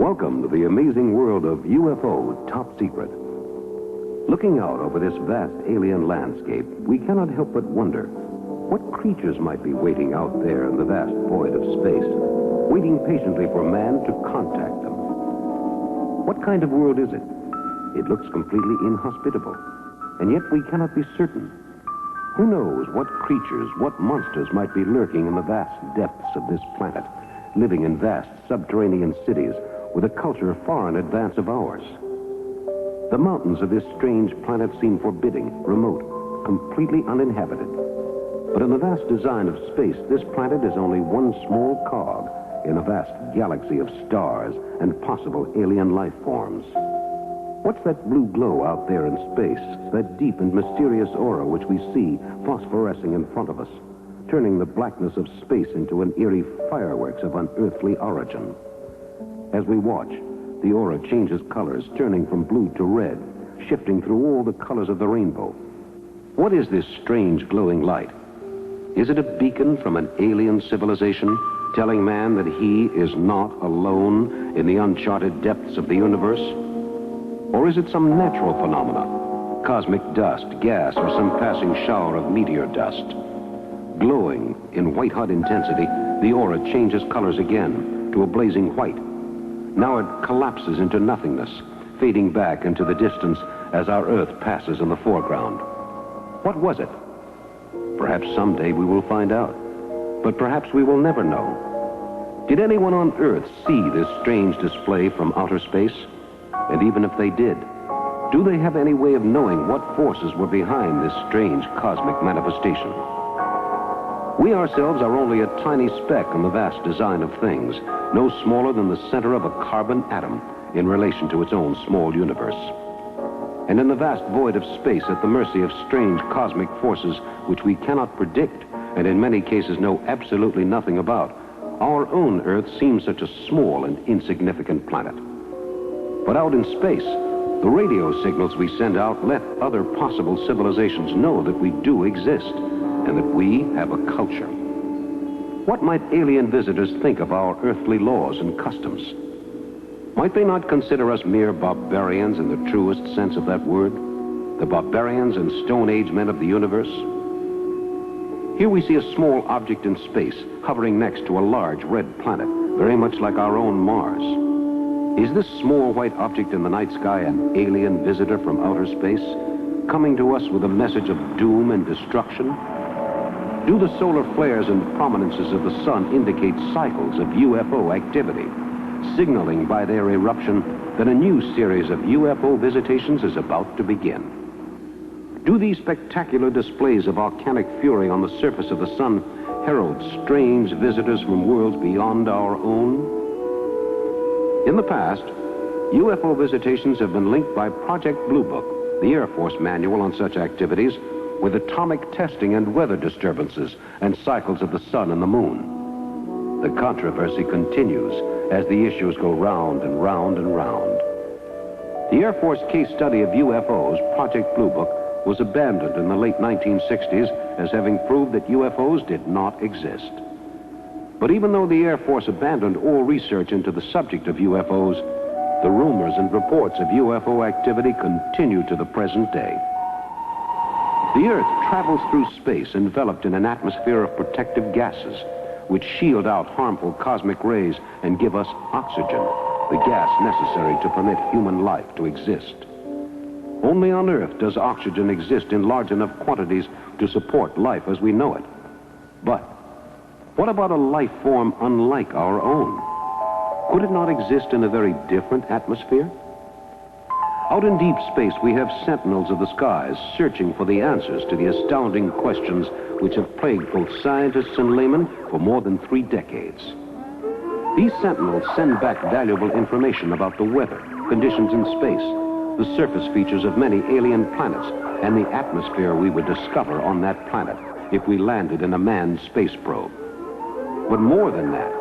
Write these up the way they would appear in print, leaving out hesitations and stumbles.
Welcome to the amazing world of UFO Top Secret. Looking out over this vast alien landscape, we cannot help but wonder what creatures might be waiting out there in the vast void of space, waiting patiently for man to contact them. What kind of world is it? It looks completely inhospitable, and yet we cannot be certain. Who knows what creatures, what monsters might be lurking in the vast depths of this planet, living in vast subterranean cities with a culture far in advance of ours. The mountains of this strange planet seem forbidding, remote, completely uninhabited. But in the vast design of space, this planet is only one small cog in a vast galaxy of stars and possible alien life forms. What's that blue glow out there in space, that deep and mysterious aura which we see phosphorescing in front of us, turning the blackness of space into an eerie fireworks of unearthly origin? As we watch, the aura changes colors, turning from blue to red, shifting through all the colors of the rainbow. What is this strange glowing light? Is it a beacon from an alien civilization, telling man that he is not alone in the uncharted depths of the universe? Or is it some natural phenomena, cosmic dust, gas, or some passing shower of meteor dust? Glowing in white-hot intensity, the aura changes colors again to a blazing white. Now it collapses into nothingness, fading back into the distance as our Earth passes in the foreground. What was it? Perhaps someday we will find out, but perhaps we will never know. Did anyone on Earth see this strange display from outer space? And even if they did, do they have any way of knowing what forces were behind this strange cosmic manifestation? We ourselves are only a tiny speck in the vast design of things, no smaller than the center of a carbon atom in relation to its own small universe. And in the vast void of space, at the mercy of strange cosmic forces which we cannot predict and in many cases know absolutely nothing about, our own Earth seems such a small and insignificant planet. But out in space, the radio signals we send out let other possible civilizations know that we do exist and that we have a culture. What might alien visitors think of our earthly laws and customs? Might they not consider us mere barbarians in the truest sense of that word? The barbarians and Stone Age men of the universe? Here we see a small object in space hovering next to a large red planet, very much like our own Mars. Is this small white object in the night sky an alien visitor from outer space, coming to us with a message of doom and destruction? Do the solar flares and prominences of the sun indicate cycles of UFO activity, signaling by their eruption that a new series of UFO visitations is about to begin? Do these spectacular displays of volcanic fury on the surface of the sun herald strange visitors from worlds beyond our own? In the past, UFO visitations have been linked by Project Blue Book, the Air Force manual on such activities, with atomic testing and weather disturbances and cycles of the sun and the moon. The controversy continues as the issues go round and round and round. The Air Force case study of UFOs, Project Blue Book, was abandoned in the late 1960s as having proved that UFOs did not exist. But even though the Air Force abandoned all research into the subject of UFOs, the rumors and reports of UFO activity continue to the present day. The Earth travels through space enveloped in an atmosphere of protective gases which shield out harmful cosmic rays and give us oxygen, the gas necessary to permit human life to exist. Only on Earth does oxygen exist in large enough quantities to support life as we know it. But what about a life form unlike our own? Could it not exist in a very different atmosphere? Out in deep space, we have sentinels of the skies searching for the answers to the astounding questions which have plagued both scientists and laymen for more than 3 decades. These sentinels send back valuable information about the weather, conditions in space, the surface features of many alien planets, and the atmosphere we would discover on that planet if we landed in a manned space probe. But more than that,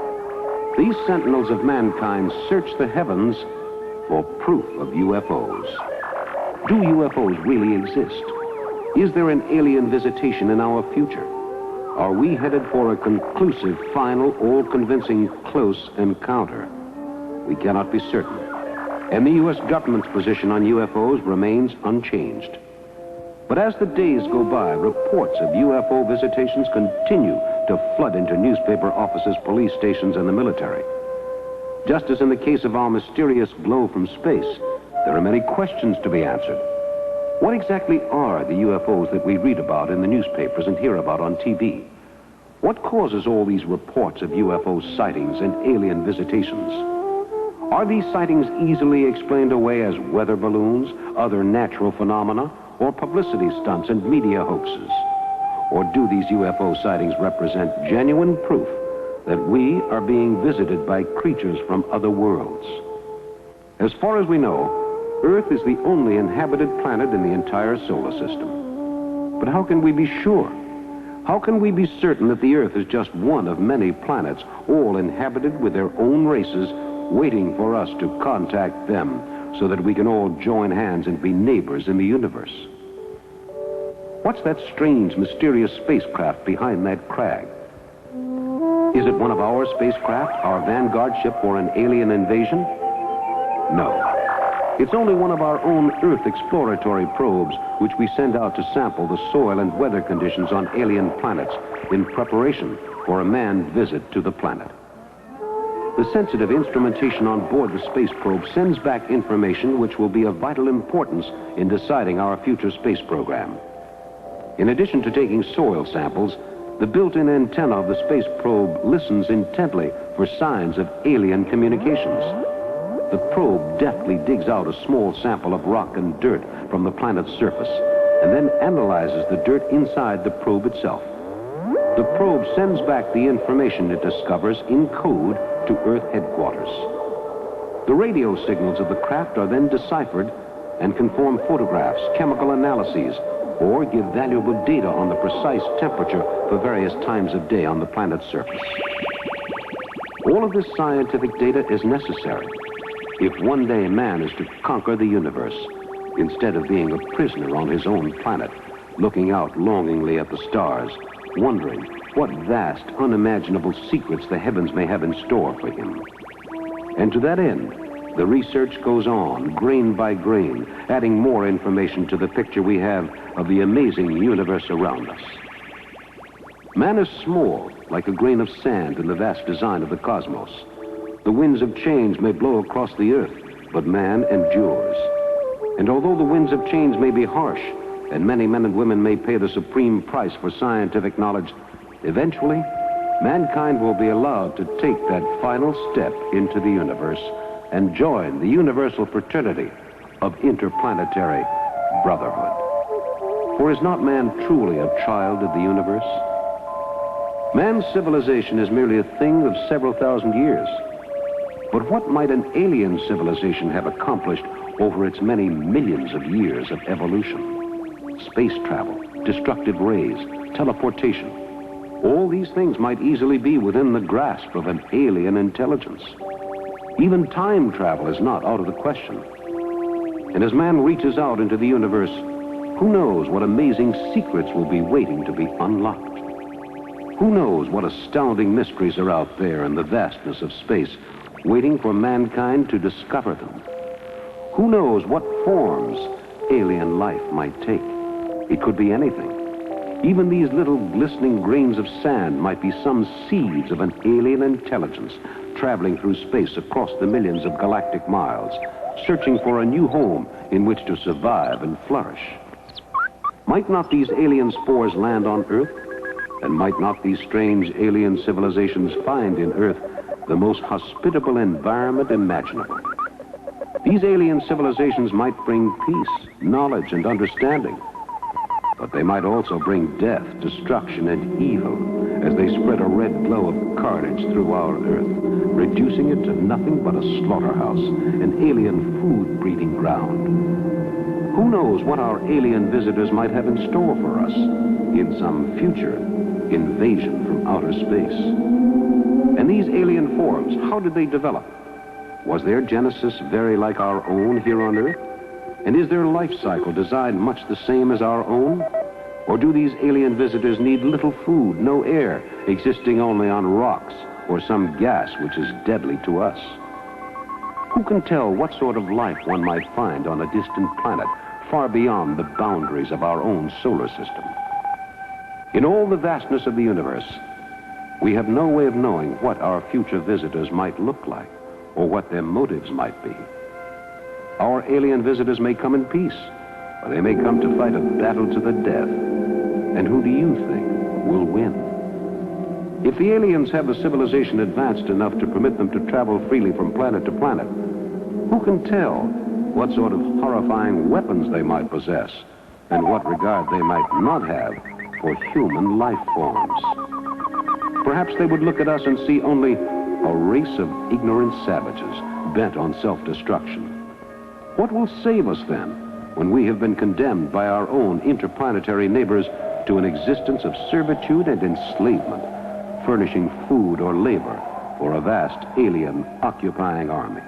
these sentinels of mankind search the heavens for proof of UFOs. Do UFOs really exist? Is there an alien visitation in our future? Are we headed for a conclusive, final, all-convincing close encounter? we cannot be certain. And the U.S. government's position on UFOs remains unchanged. But as the days go by, reports of UFO visitations continue to flood into newspaper offices, police stations, and the military. Just as in the case of our mysterious glow from space, there are many questions to be answered. What exactly are the UFOs that we read about in the newspapers and hear about on TV? What causes all these reports of UFO sightings and alien visitations? Are these sightings easily explained away as weather balloons, other natural phenomena, or publicity stunts and media hoaxes? Or do these UFO sightings represent genuine proof that we are being visited by creatures from other worlds? As far as we know, Earth is the only inhabited planet in the entire solar system. But how can we be sure? How can we be certain that the Earth is just one of many planets, all inhabited with their own races, waiting for us to contact them so that we can all join hands and be neighbors in the universe? What's that strange, mysterious spacecraft behind that crag? Is it one of our spacecraft, our vanguard ship for an alien invasion? No. It's only one of our own Earth exploratory probes, which we send out to sample the soil and weather conditions on alien planets in preparation for a manned visit to the planet. The sensitive instrumentation on board the space probe sends back information which will be of vital importance in deciding our future space program. In addition to taking soil samples, the built-in antenna of the space probe listens intently for signs of alien communications. The probe deftly digs out a small sample of rock and dirt from the planet's surface and then analyzes the dirt inside the probe itself. The probe sends back the information it discovers in code to Earth headquarters. The radio signals of the craft are then deciphered and can form photographs, chemical analyses, or give valuable data on the precise temperature for various times of day on the planet's surface. All of this scientific data is necessary if one day man is to conquer the universe, instead of being a prisoner on his own planet, looking out longingly at the stars, wondering what vast, unimaginable secrets the heavens may have in store for him. And to that end, the research goes on, grain by grain, adding more information to the picture we have of the amazing universe around us. Man is small, like a grain of sand in the vast design of the cosmos. The winds of change may blow across the earth, but man endures. And although the winds of change may be harsh, and many men and women may pay the supreme price for scientific knowledge, eventually, mankind will be allowed to take that final step into the universe and join the universal fraternity of interplanetary brotherhood. For is not man truly a child of the universe? Man's civilization is merely a thing of several thousand years. But what might an alien civilization have accomplished over its many millions of years of evolution? Space travel, destructive rays, teleportation. All these things might easily be within the grasp of an alien intelligence. Even time travel is not out of the question. And as man reaches out into the universe, who knows what amazing secrets will be waiting to be unlocked? Who knows what astounding mysteries are out there in the vastness of space, waiting for mankind to discover them? Who knows what forms alien life might take? It could be anything. Even these little glistening grains of sand might be some seeds of an alien intelligence traveling through space across the millions of galactic miles, searching for a new home in which to survive and flourish. Might not these alien spores land on Earth? And might not these strange alien civilizations find in Earth the most hospitable environment imaginable? These alien civilizations might bring peace, knowledge, and understanding. But they might also bring death, destruction, and evil as they spread a red glow of carnage through our Earth, reducing it to nothing but a slaughterhouse, an alien food-breeding ground. Who knows what our alien visitors might have in store for us in some future invasion from outer space? And these alien forms, how did they develop? Was their genesis very like our own here on Earth? And is their life cycle designed much the same as our own? Or do these alien visitors need little food, no air, existing only on rocks or some gas which is deadly to us? Who can tell what sort of life one might find on a distant planet far beyond the boundaries of our own solar system? In all the vastness of the universe, we have no way of knowing what our future visitors might look like or what their motives might be. Our alien visitors may come in peace, or they may come to fight a battle to the death. And who do you think will win? If the aliens have the civilization advanced enough to permit them to travel freely from planet to planet, who can tell what sort of horrifying weapons they might possess and what regard they might not have for human life forms? Perhaps they would look at us and see only a race of ignorant savages bent on self-destruction. What will save us then when we have been condemned by our own interplanetary neighbors to an existence of servitude and enslavement, furnishing food or labor for a vast alien occupying army?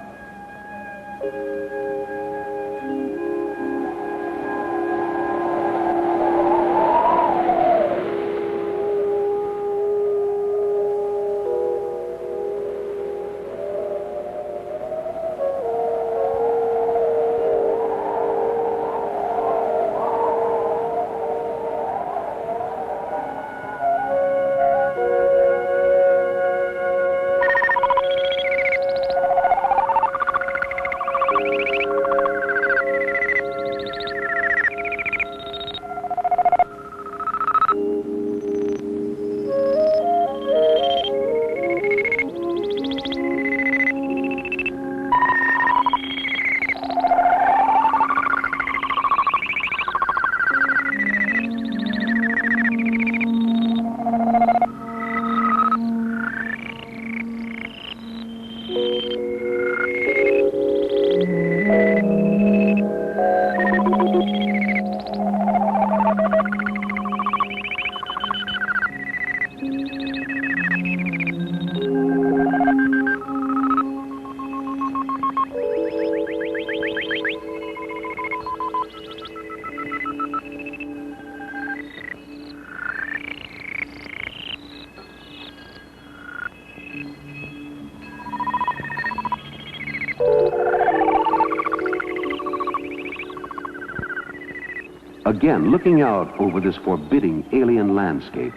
Again, looking out over this forbidding alien landscape,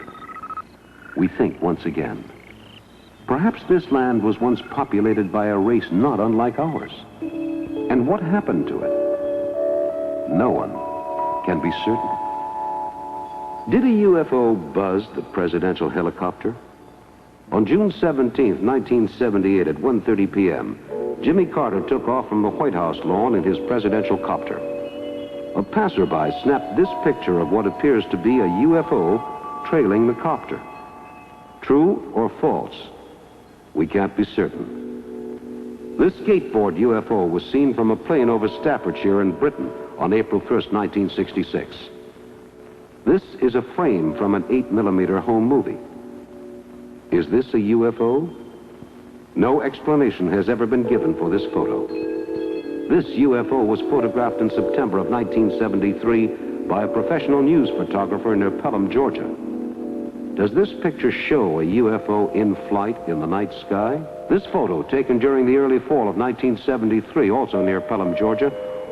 we think once again, perhaps this land was once populated by a race not unlike ours. And what happened to it? No one can be certain. Did a UFO buzz the presidential helicopter? On June 17th, 1978 at 1:30 p.m., Jimmy Carter took off from the White House lawn in his presidential copter. A passerby snapped this picture of what appears to be a UFO trailing the copter. True or false? We can't be certain. This skateboard UFO was seen from a plane over Staffordshire in Britain on April 1st, 1966. This is a frame from an 8mm home movie. Is this a UFO? No explanation has ever been given for this photo. This UFO was photographed in September of 1973 by a professional news photographer near Pelham, Georgia. Does this picture show a UFO in flight in the night sky? This photo, taken during the early fall of 1973, also near Pelham, Georgia,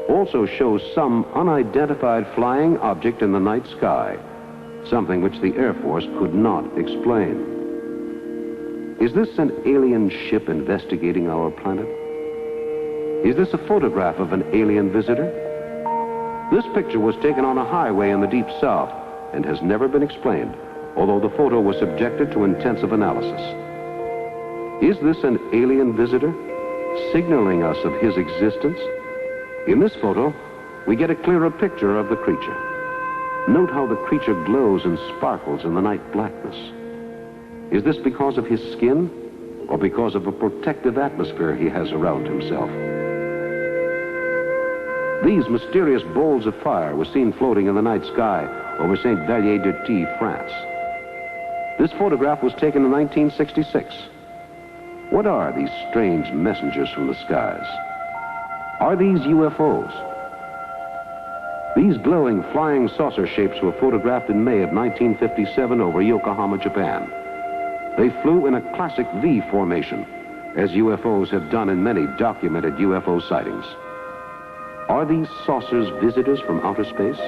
also shows some unidentified flying object in the night sky, something which the Air Force could not explain. Is this an alien ship investigating our planet? Is this a photograph of an alien visitor? This picture was taken on a highway in the deep south and has never been explained, although the photo was subjected to intensive analysis. Is this an alien visitor signaling us of his existence? In this photo, we get a clearer picture of the creature. Note how the creature glows and sparkles in the night blackness. Is this because of his skin or because of a protective atmosphere he has around himself? These mysterious bowls of fire were seen floating in the night sky over St. Vallier-de-Tis, France. This photograph was taken in 1966. What are these strange messengers from the skies? Are these UFOs? These glowing flying saucer shapes were photographed in May of 1957 over Yokohama, Japan. They flew in a classic V formation, as UFOs have done in many documented UFO sightings. Are these saucers visitors from outer space?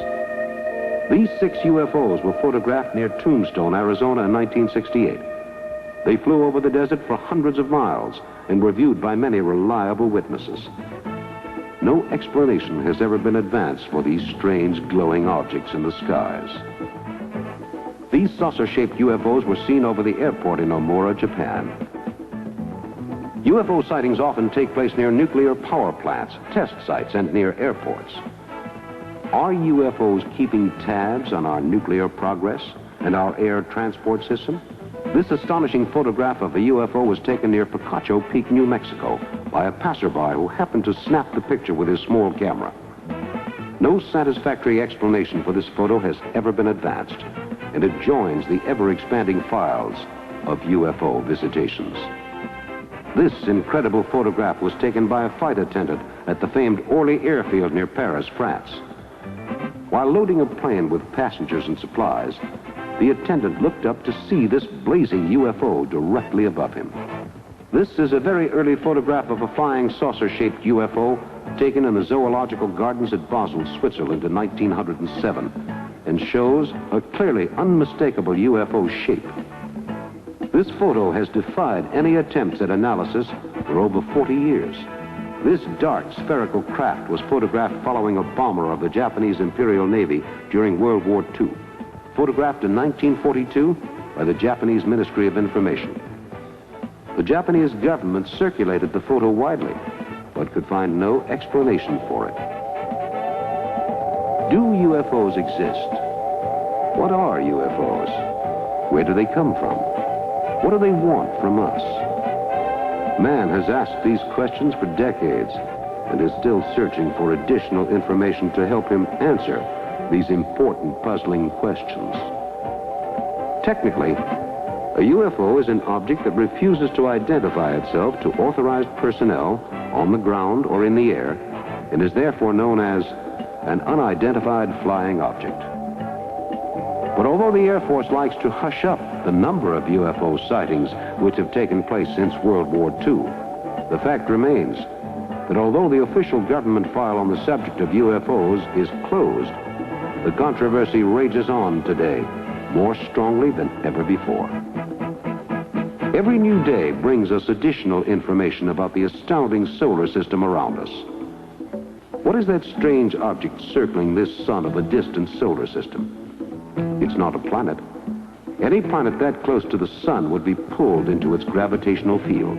These 6 UFOs were photographed near Tombstone, Arizona in 1968. They flew over the desert for hundreds of miles and were viewed by many reliable witnesses. No explanation has ever been advanced for these strange glowing objects in the skies. These saucer-shaped UFOs were seen over the airport in Omura, Japan. UFO sightings often take place near nuclear power plants, test sites, and near airports. Are UFOs keeping tabs on our nuclear progress and our air transport system? This astonishing photograph of a UFO was taken near Picacho Peak, New Mexico, by a passerby who happened to snap the picture with his small camera. No satisfactory explanation for this photo has ever been advanced, and it joins the ever-expanding files of UFO visitations. This incredible photograph was taken by a flight attendant at the famed Orly airfield near Paris, France. While loading a plane with passengers and supplies, the attendant looked up to see this blazing UFO directly above him. This is a very early photograph of a flying saucer-shaped UFO taken in the Zoological Gardens at Basel, Switzerland in 1907, and shows a clearly unmistakable UFO shape. This photo has defied any attempts at analysis for over 40 years. This dark spherical craft was photographed following a bomber of the Japanese Imperial Navy during World War II. Photographed in 1942 by the Japanese Ministry of Information. The Japanese government circulated the photo widely, but could find no explanation for it. Do UFOs exist? What are UFOs? Where do they come from? What do they want from us? Man has asked these questions for decades and is still searching for additional information to help him answer these important, puzzling questions. Technically, a UFO is an object that refuses to identify itself to authorized personnel on the ground or in the air, and is therefore known as an unidentified flying object. But although the Air Force likes to hush up the number of UFO sightings which have taken place since World War II, the fact remains that although the official government file on the subject of UFOs is closed, the controversy rages on today more strongly than ever before. Every new day brings us additional information about the astounding solar system around us. What is that strange object circling this sun of a distant solar system? It's not a planet. Any planet that close to the sun would be pulled into its gravitational field.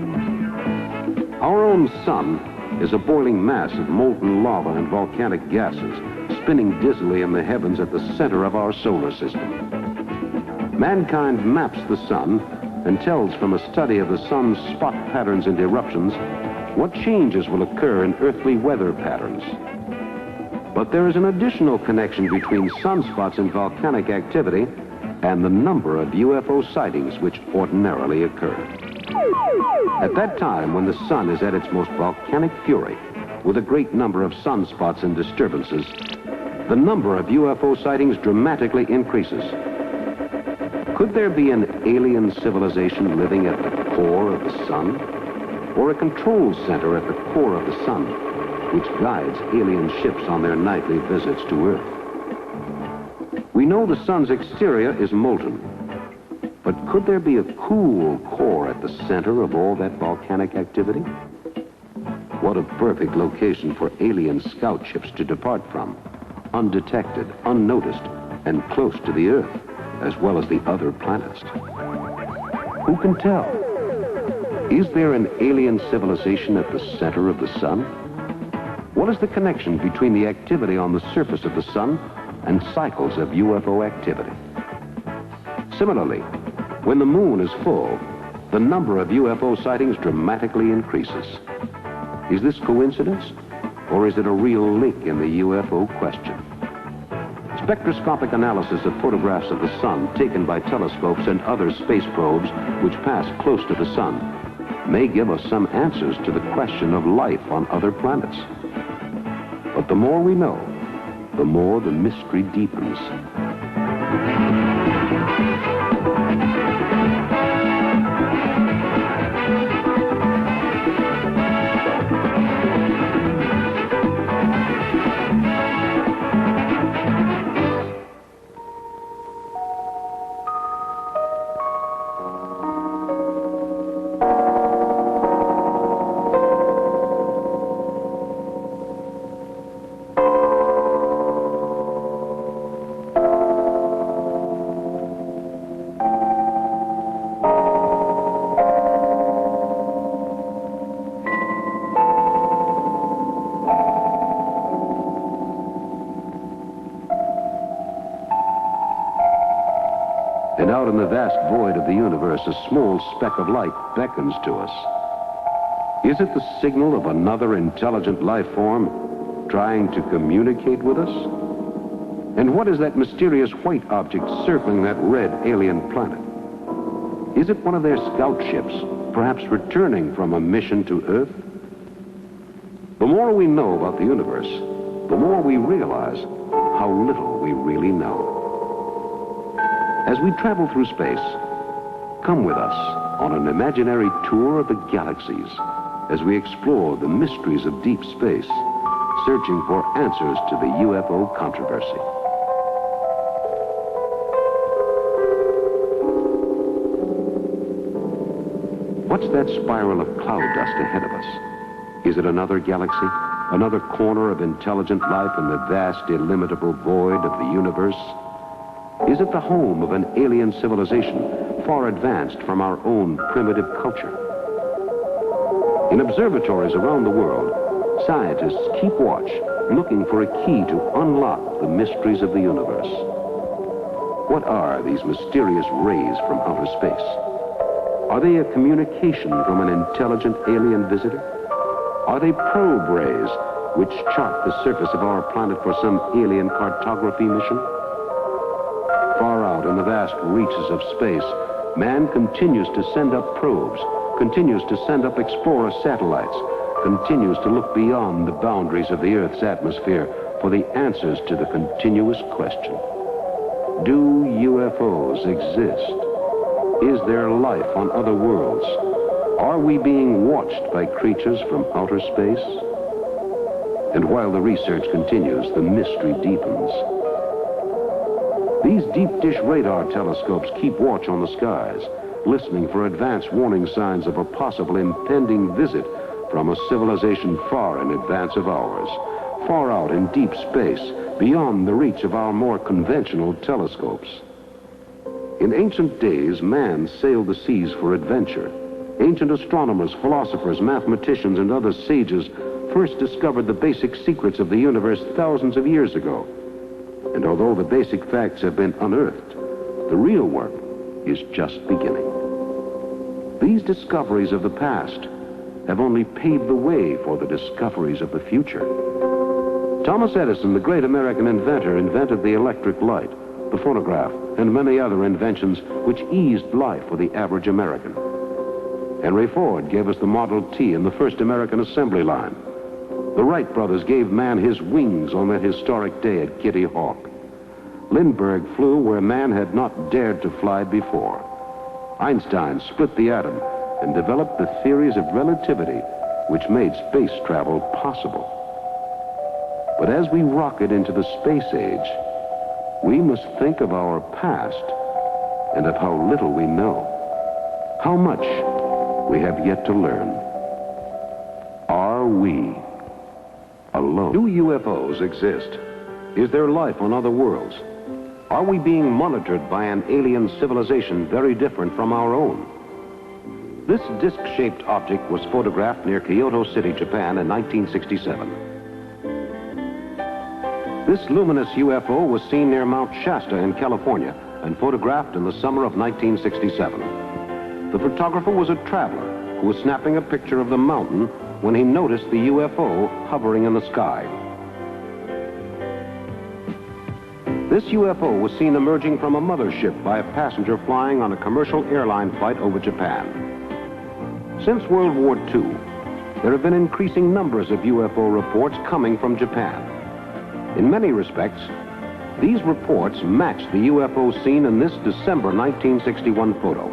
Our own sun is a boiling mass of molten lava and volcanic gases spinning dizzily in the heavens at the center of our solar system. Mankind maps the sun and tells from a study of the sun's spot patterns and eruptions what changes will occur in earthly weather patterns. But there is an additional connection between sunspots and volcanic activity and the number of UFO sightings which ordinarily occur. At that time, when the sun is at its most volcanic fury, with a great number of sunspots and disturbances, the number of UFO sightings dramatically increases. Could there be an alien civilization living at the core of the sun? Or a control center at the core of the sun, which guides alien ships on their nightly visits to Earth? We know the sun's exterior is molten, but could there be a cool core at the center of all that volcanic activity? What a perfect location for alien scout ships to depart from, undetected, unnoticed, and close to the Earth, as well as the other planets. Who can tell? Is there an alien civilization at the center of the sun? What is the connection between the activity on the surface of the sun and cycles of UFO activity? Similarly, when the moon is full, the number of UFO sightings dramatically increases. Is this coincidence, or is it a real link in the UFO question? Spectroscopic analysis of photographs of the sun taken by telescopes and other space probes which pass close to the sun may give us some answers to the question of life on other planets. But the more we know, the more the mystery deepens. out in the vast void of the universe, a small speck of light beckons to us. Is it the signal of another intelligent life form trying to communicate with us? And what is that mysterious white object circling that red alien planet? Is it one of their scout ships, perhaps returning from a mission to Earth? The more we know about the universe, the more we realize how little we really know. As we travel through space, come with us on an imaginary tour of the galaxies as we explore the mysteries of deep space, searching for answers to the UFO controversy. What's that spiral of cloud dust ahead of us? Is it another galaxy? Another corner of intelligent life in the vast, illimitable void of the universe? Is it the home of an alien civilization far advanced from our own primitive culture? In observatories around the world, scientists keep watch, looking for a key to unlock the mysteries of the universe. What are these mysterious rays from outer space? Are they a communication from an intelligent alien visitor? Are they probe rays which chart the surface of our planet for some alien cartography mission? Far out in the vast reaches of space, man continues to send up probes, continues to send up explorer satellites, continues to look beyond the boundaries of the Earth's atmosphere for the answers to the continuous question. Do UFOs exist? Is there life on other worlds? Are we being watched by creatures from outer space? And while the research continues, the mystery deepens. These deep-dish radar telescopes keep watch on the skies, listening for advance warning signs of a possible impending visit from a civilization far in advance of ours, far out in deep space, beyond the reach of our more conventional telescopes. In ancient days, man sailed the seas for adventure. Ancient astronomers, philosophers, mathematicians, and other sages first discovered the basic secrets of the universe thousands of years ago. And although the basic facts have been unearthed, the real work is just beginning. These discoveries of the past have only paved the way for the discoveries of the future. Thomas Edison, the great American inventor, invented the electric light, the phonograph, and many other inventions which eased life for the average American. Henry Ford gave us the Model T and the first American assembly line. The Wright brothers gave man his wings on that historic day at Kitty Hawk. Lindbergh flew where man had not dared to fly before. Einstein split the atom and developed the theories of relativity which made space travel possible. But as we rocket into the space age, we must think of our past and of how little we know, how much we have yet to learn. Are we alone? Do UFOs exist? Is there life on other worlds? Are we being monitored by an alien civilization very different from our own? This disc-shaped object was photographed near Kyoto City, Japan in 1967. This luminous UFO was seen near Mount Shasta in California and photographed in the summer of 1967. The photographer was a traveler who was snapping a picture of the mountain when he noticed the UFO hovering in the sky. This UFO was seen emerging from a mothership by a passenger flying on a commercial airline flight over Japan. Since World War II, there have been increasing numbers of UFO reports coming from Japan. In many respects, these reports match the UFO seen in this December 1961 photo.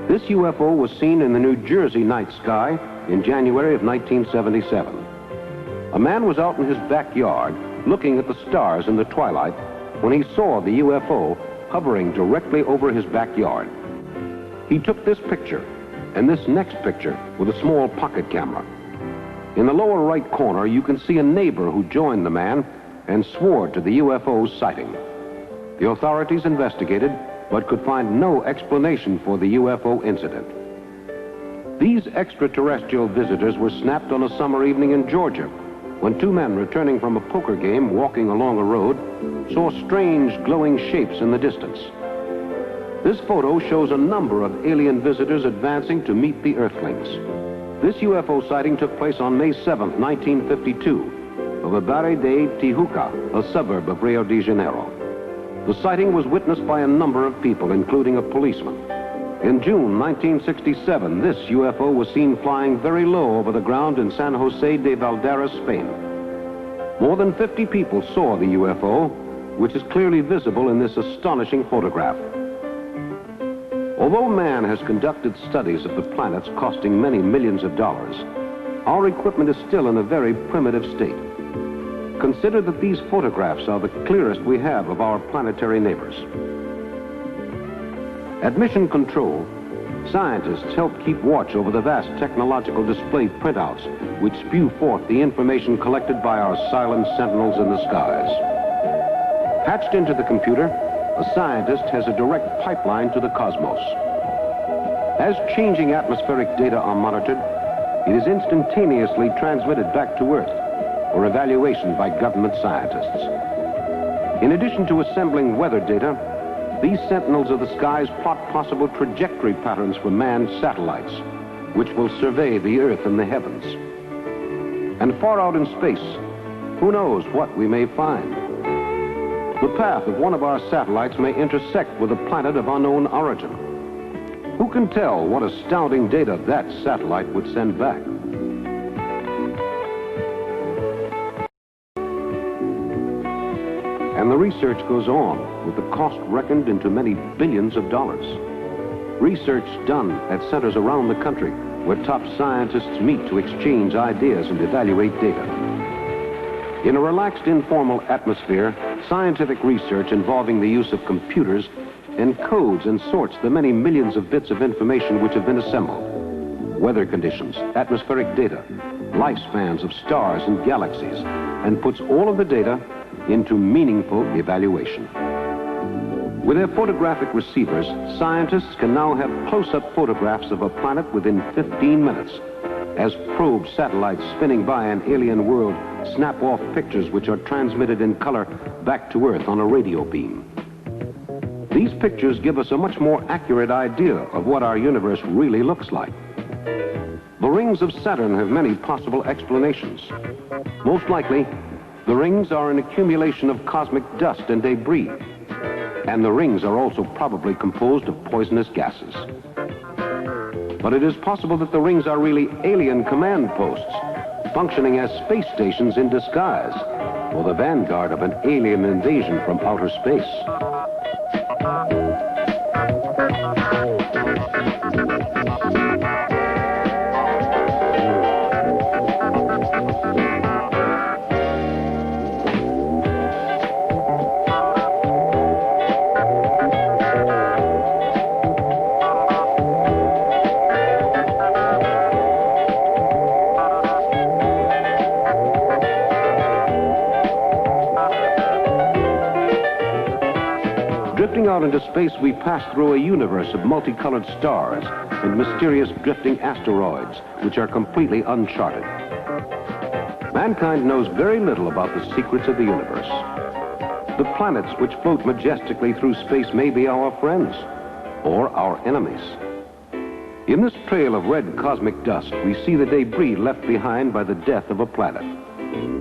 This UFO was seen in the New Jersey night sky in January of 1977. A man was out in his backyard looking at the stars in the twilight when he saw the UFO hovering directly over his backyard. He took this picture and this next picture with a small pocket camera. In the lower right corner, you can see a neighbor who joined the man and swore to the UFO's sighting. The authorities investigated, but could find no explanation for the UFO incident. These extraterrestrial visitors were snapped on a summer evening in Georgia, when two men returning from a poker game walking along a road saw strange glowing shapes in the distance. This photo shows a number of alien visitors advancing to meet the Earthlings. This UFO sighting took place on May 7, 1952, over Barra de Tijuca, a suburb of Rio de Janeiro. The sighting was witnessed by a number of people, including a policeman. In June 1967, this UFO was seen flying very low over the ground in San Jose de Valderas, Spain. More than 50 people saw the UFO, which is clearly visible in this astonishing photograph. Although man has conducted studies of the planets costing many millions of dollars, our equipment is still in a very primitive state. Consider that these photographs are the clearest we have of our planetary neighbors. At Mission Control, scientists help keep watch over the vast technological display printouts which spew forth the information collected by our silent sentinels in the skies. Patched into the computer, a scientist has a direct pipeline to the cosmos. As changing atmospheric data are monitored, it is instantaneously transmitted back to Earth for evaluation by government scientists. In addition to assembling weather data, these sentinels of the skies plot possible trajectory patterns for manned satellites, which will survey the Earth and the heavens. And far out in space, who knows what we may find? The path of one of our satellites may intersect with a planet of unknown origin. Who can tell what astounding data that satellite would send back? And the research goes on, with the cost reckoned into many billions of dollars. Research done at centers around the country where top scientists meet to exchange ideas and evaluate data. In a relaxed, informal atmosphere, scientific research involving the use of computers encodes and sorts the many millions of bits of information which have been assembled. Weather conditions, atmospheric data, lifespans of stars and galaxies, and puts all of the data into meaningful evaluation. With their photographic receivers, scientists can now have close-up photographs of a planet within 15 minutes, as probe satellites spinning by an alien world snap off pictures which are transmitted in color back to Earth on a radio beam. These pictures give us a much more accurate idea of what our universe really looks like. The rings of Saturn have many possible explanations. Most likely, the rings are an accumulation of cosmic dust and debris, and the rings are also probably composed of poisonous gases. But it is possible that the rings are really alien command posts, functioning as space stations in disguise, or the vanguard of an alien invasion from outer space. Drifting out into space, we pass through a universe of multicolored stars and mysterious drifting asteroids, which are completely uncharted. Mankind knows very little about the secrets of the universe. The planets which float majestically through space may be our friends or our enemies. In this trail of red cosmic dust, we see the debris left behind by the death of a planet.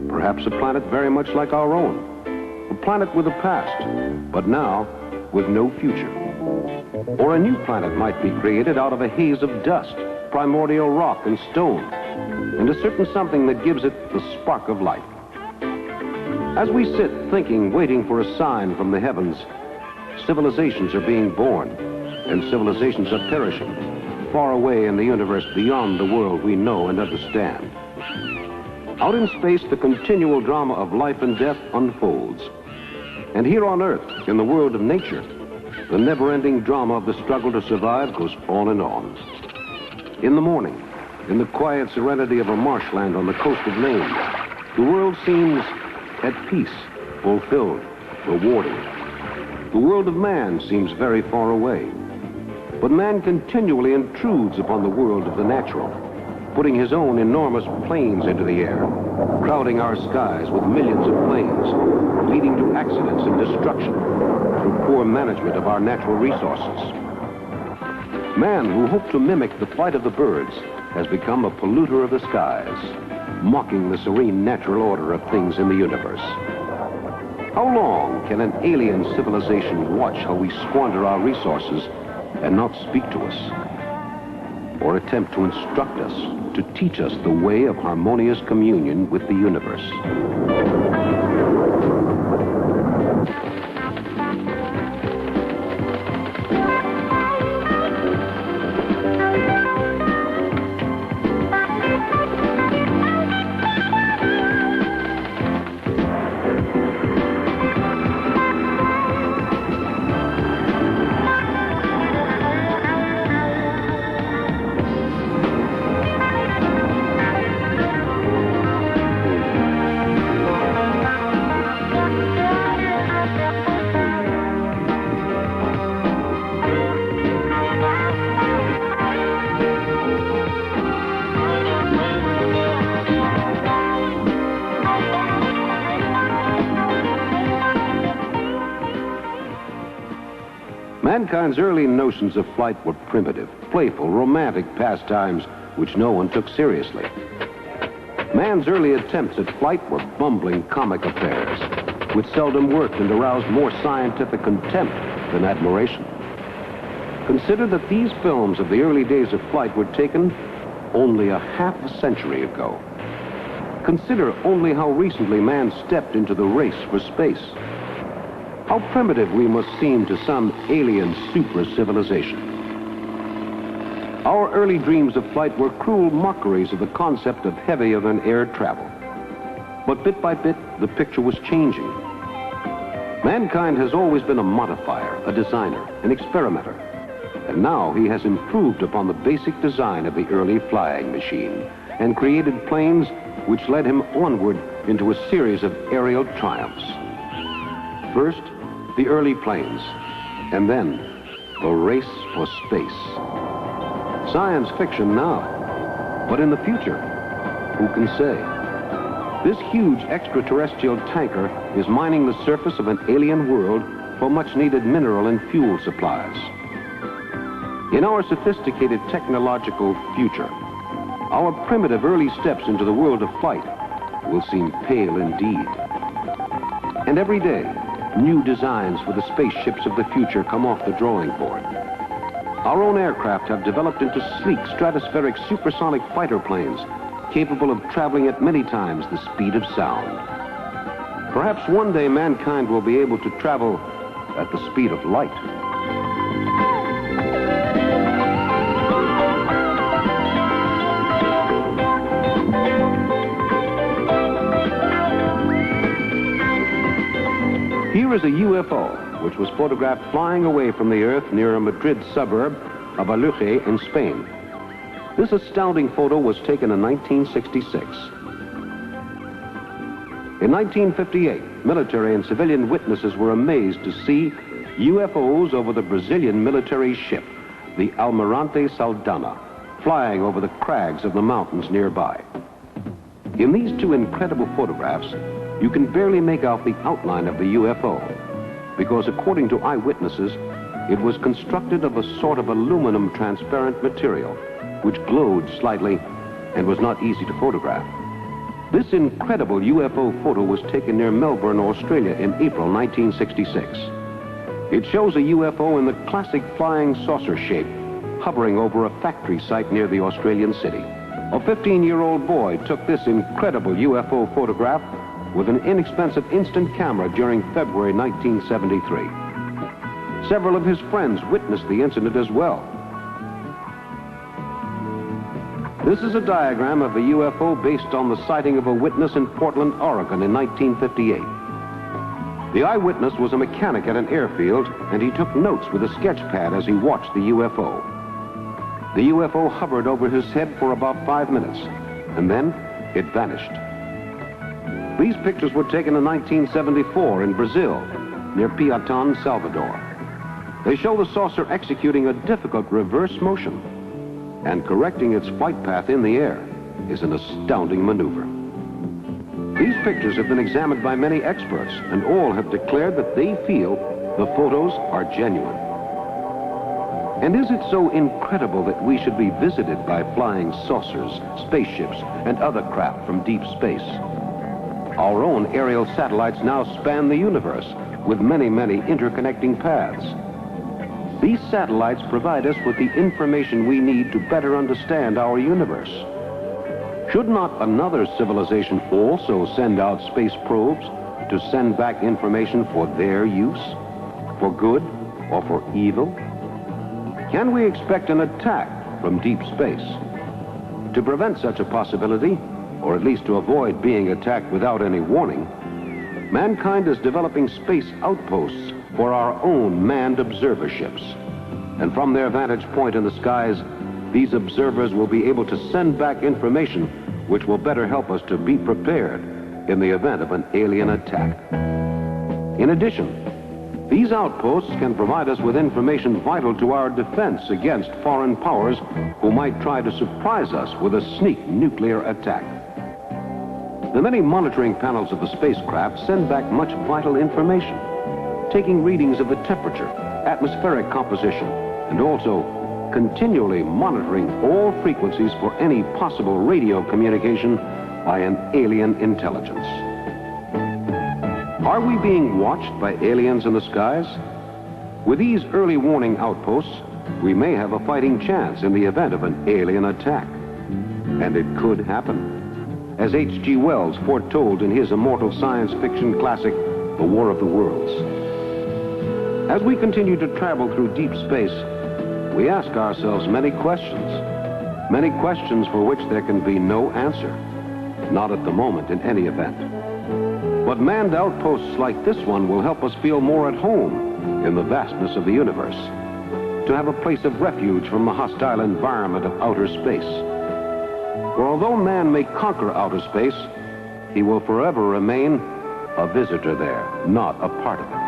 Perhaps a planet very much like our own. A planet with a past, but now with no future. Or a new planet might be created out of a haze of dust, primordial rock and stone, and a certain something that gives it the spark of life. As we sit thinking, waiting for a sign from the heavens, civilizations are being born, and civilizations are perishing, far away in the universe beyond the world we know and understand. Out in space, the continual drama of life and death unfolds. And here on Earth, in the world of nature, the never-ending drama of the struggle to survive goes on and on. In the morning, in the quiet serenity of a marshland on the coast of Maine, the world seems at peace, fulfilled, rewarding. The world of man seems very far away. But man continually intrudes upon the world of the natural, putting his own enormous planes into the air, crowding our skies with millions of planes, leading to accidents and destruction. for poor management of our natural resources. Man, who hoped to mimic the flight of the birds, has become a polluter of the skies, mocking the serene natural order of things in the universe. How long can an alien civilization watch how we squander our resources and not speak to us, or attempt to instruct us, to teach us the way of harmonious communion with the universe? Mankind's early notions of flight were primitive, playful, romantic pastimes which no one took seriously. Man's early attempts at flight were bumbling comic affairs, which seldom worked and aroused more scientific contempt than admiration. Consider that these films of the early days of flight were taken only a half a century ago. Consider only how recently man stepped into the race for space. How primitive we must seem to some alien super-civilization. Our early dreams of flight were cruel mockeries of the concept of heavier-than-air travel. But bit by bit, the picture was changing. Mankind has always been a modifier, a designer, an experimenter. And now he has improved upon the basic design of the early flying machine and created planes which led him onward into a series of aerial triumphs. First, the early planes, and then the race for space. Science fiction now, but in the future, who can say? This huge extraterrestrial tanker is mining the surface of an alien world for much-needed mineral and fuel supplies. In our sophisticated technological future, our primitive early steps into the world of flight will seem pale indeed. And every day, new designs for the spaceships of the future come off the drawing board. Our own aircraft have developed into sleek, stratospheric, supersonic fighter planes capable of traveling at many times the speed of sound. Perhaps one day mankind will be able to travel at the speed of light. Here is a UFO, which was photographed flying away from the Earth near a Madrid suburb of Aluche in Spain. This astounding photo was taken in 1966. In 1958, military and civilian witnesses were amazed to see UFOs over the Brazilian military ship, the Almirante Saldanha, flying over the crags of the mountains nearby. In these two incredible photographs, you can barely make out the outline of the UFO, because according to eyewitnesses, it was constructed of a sort of aluminum transparent material, which glowed slightly and was not easy to photograph. This incredible UFO photo was taken near Melbourne, Australia in April 1966. It shows a UFO in the classic flying saucer shape, hovering over a factory site near the Australian city. A 15-year-old boy took this incredible UFO photograph with an inexpensive instant camera during February 1973. Several of his friends witnessed the incident as well. This is a diagram of a UFO based on the sighting of a witness in Portland, Oregon in 1958. The eyewitness was a mechanic at an airfield, and he took notes with a sketch pad as he watched the UFO. The UFO hovered over his head for about 5 minutes, and then it vanished. These pictures were taken in 1974 in Brazil, near Piatã, Salvador. They show the saucer executing a difficult reverse motion, and correcting its flight path in the air is an astounding maneuver. These pictures have been examined by many experts, and all have declared that they feel The photos are genuine. And is it so incredible that we should be visited by flying saucers, spaceships, and other craft from deep space? Our own aerial satellites now span the universe with many, many interconnecting paths. These satellites provide us with the information we need to better understand our universe. Should not another civilization also send out space probes to send back information for their use, for good or for evil? Can we expect an attack from deep space? To prevent such a possibility, or at least to avoid being attacked without any warning, mankind is developing space outposts for our own manned observer ships. And from their vantage point in the skies, these observers will be able to send back information which will better help us to be prepared in the event of an alien attack. In addition, these outposts can provide us with information vital to our defense against foreign powers who might try to surprise us with a sneak nuclear attack. The many monitoring panels of the spacecraft send back much vital information, taking readings of the temperature, atmospheric composition, and also continually monitoring all frequencies for any possible radio communication by an alien intelligence. Are we being watched by aliens in the skies? With these early warning outposts, we may have a fighting chance in the event of an alien attack. And it could happen, as H.G. Wells foretold in his immortal science fiction classic, The War of the Worlds. As we continue to travel through deep space, we ask ourselves many questions for which there can be no answer, not at the moment in any event. But manned outposts like this one will help us feel more at home in the vastness of the universe, to have a place of refuge from the hostile environment of outer space. For although man may conquer outer space, he will forever remain a visitor there, not a part of it.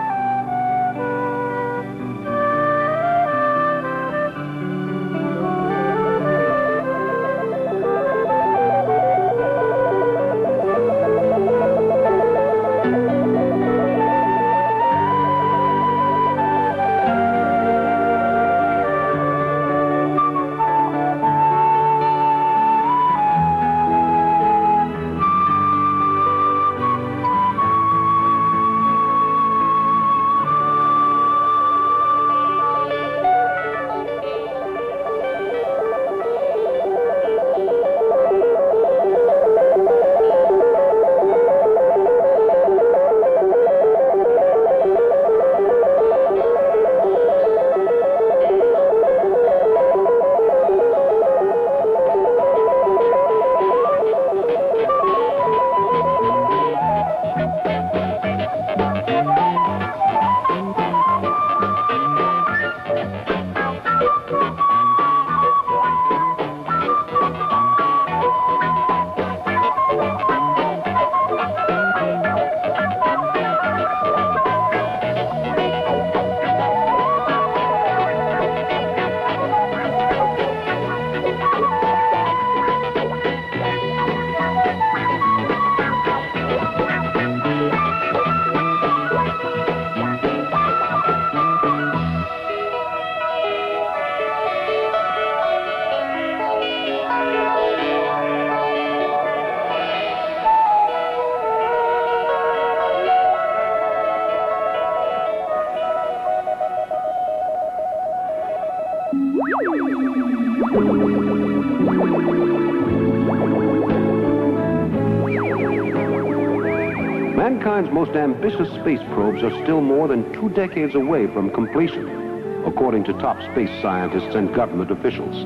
Mankind's most ambitious space probes are still more than 2 decades away from completion, according to top space scientists and government officials.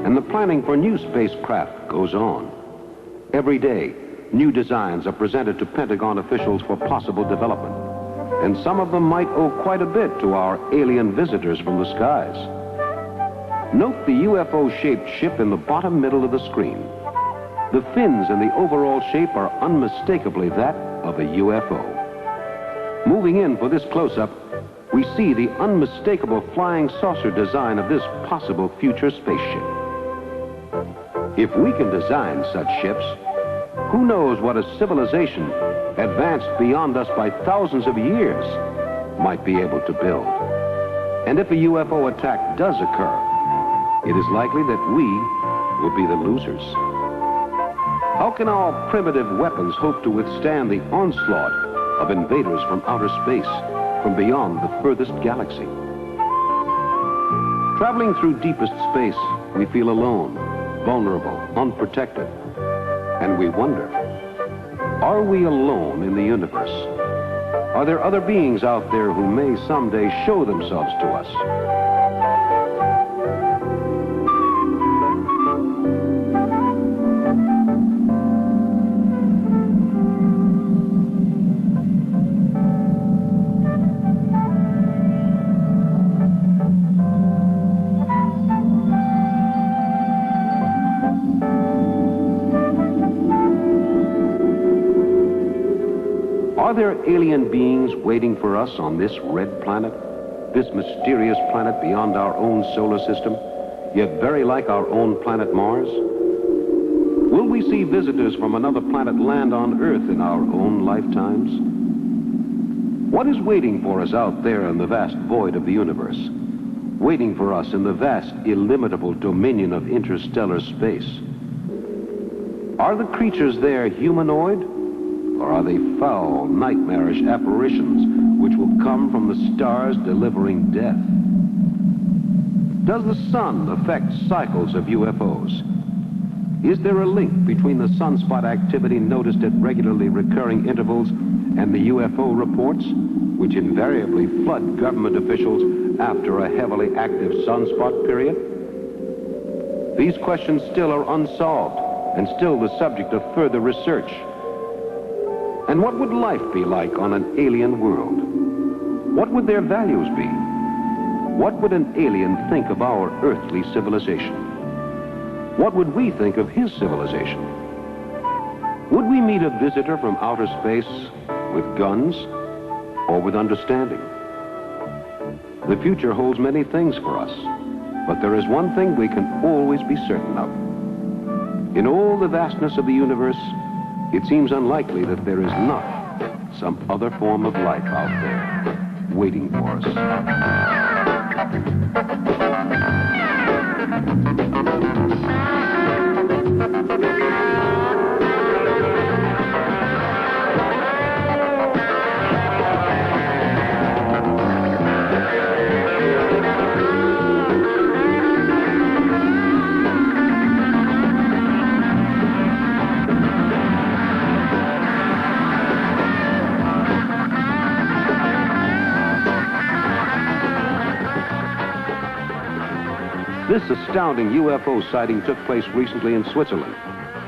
And the planning for new spacecraft goes on. Every day, new designs are presented to Pentagon officials for possible development. And some of them might owe quite a bit to our alien visitors from the skies. Note the UFO-shaped ship in the bottom middle of the screen. The fins and the overall shape are unmistakably that of a UFO. Moving in for this close-up, we see the unmistakable flying saucer design of this possible future spaceship. If we can design such ships, who knows what a civilization advanced beyond us by thousands of years might be able to build. And if a UFO attack does occur, it is likely that we will be the losers. How can our primitive weapons hope to withstand the onslaught of invaders from outer space, from beyond the furthest galaxy? Traveling through deepest space, we feel alone, vulnerable, unprotected. And we wonder, are we alone in the universe? Are there other beings out there who may someday show themselves to us? Are there alien beings waiting for us on this red planet, this mysterious planet beyond our own solar system, yet very like our own planet Mars? Will we see visitors from another planet land on Earth in our own lifetimes? What is waiting for us out there in the vast void of the universe, waiting for us in the vast, illimitable dominion of interstellar space? Are the creatures there humanoid? Or are they foul, nightmarish apparitions which will come from the stars delivering death? Does the sun affect cycles of UFOs? Is there a link between the sunspot activity noticed at regularly recurring intervals and the UFO reports, which invariably flood government officials after a heavily active sunspot period? These questions still are unsolved and still the subject of further research. And what would life be like on an alien world? What would their values be? What would an alien think of our earthly civilization? What would we think of his civilization? Would we meet a visitor from outer space with guns or with understanding? The future holds many things for us, but there is one thing we can always be certain of. In all the vastness of the universe, it seems unlikely that there is not some other form of life out there waiting for us. This astounding UFO sighting took place recently in Switzerland,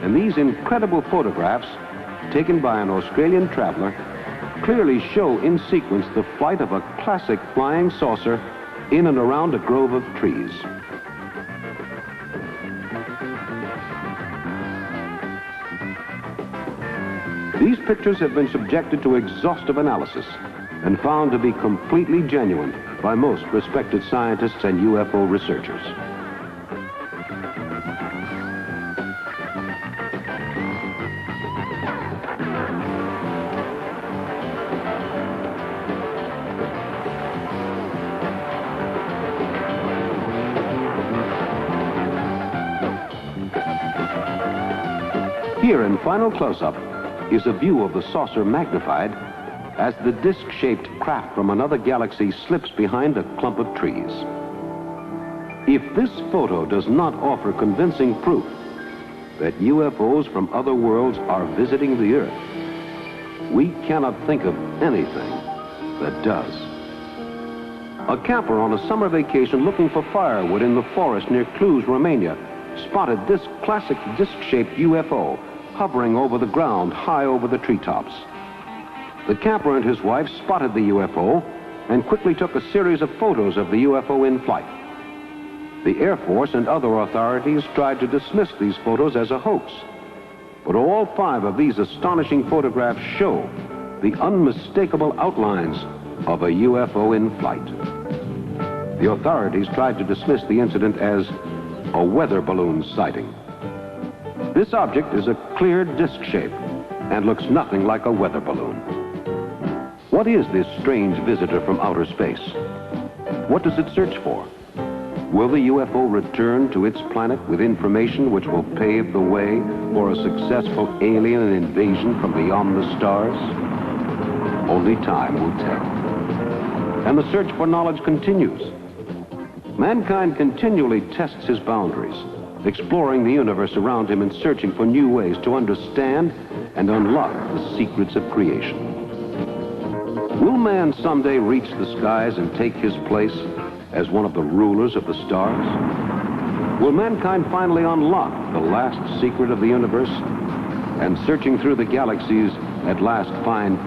and these incredible photographs, taken by an Australian traveler, clearly show in sequence the flight of a classic flying saucer in and around a grove of trees. These pictures have been subjected to exhaustive analysis and found to be completely genuine by most respected scientists and UFO researchers. Here in final close-up is a view of the saucer magnified as the disc-shaped craft from another galaxy slips behind a clump of trees. If this photo does not offer convincing proof that UFOs from other worlds are visiting the Earth, we cannot think of anything that does. A camper on a summer vacation looking for firewood in the forest near Cluj, Romania, spotted this classic disc-shaped UFO hovering over the ground high over the treetops. The camper and his wife spotted the UFO and quickly took a series of photos of the UFO in flight. The Air Force and other authorities tried to dismiss these photos as a hoax, but all 5 of these astonishing photographs show the unmistakable outlines of a UFO in flight. The authorities tried to dismiss the incident as a weather balloon sighting. This object is a clear disc shape and looks nothing like a weather balloon. What is this strange visitor from outer space? What does it search for? Will the UFO return to its planet with information which will pave the way for a successful alien invasion from beyond the stars? Only time will tell. And the search for knowledge continues. Mankind continually tests his boundaries, exploring the universe around him and searching for new ways to understand and unlock the secrets of creation. Will man someday reach the skies and take his place as one of the rulers of the stars? Will mankind finally unlock the last secret of the universe and, searching through the galaxies, at last find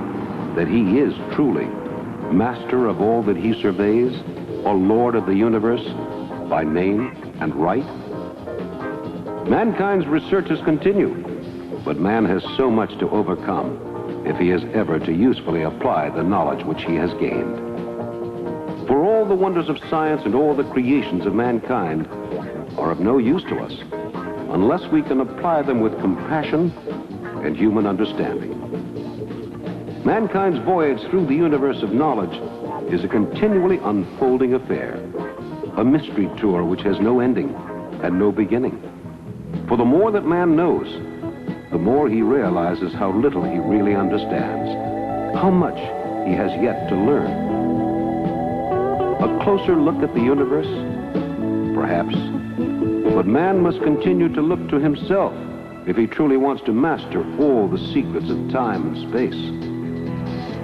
that he is truly master of all that he surveys, or lord of the universe by name and right? Mankind's researches continue, but man has so much to overcome if he is ever to usefully apply the knowledge which he has gained. For all the wonders of science and all the creations of mankind are of no use to us unless we can apply them with compassion and human understanding. Mankind's voyage through the universe of knowledge is a continually unfolding affair, a mystery tour which has no ending and no beginning. For the more that man knows, the more he realizes how little he really understands, how much he has yet to learn. A closer look at the universe? Perhaps. But man must continue to look to himself if he truly wants to master all the secrets of time and space.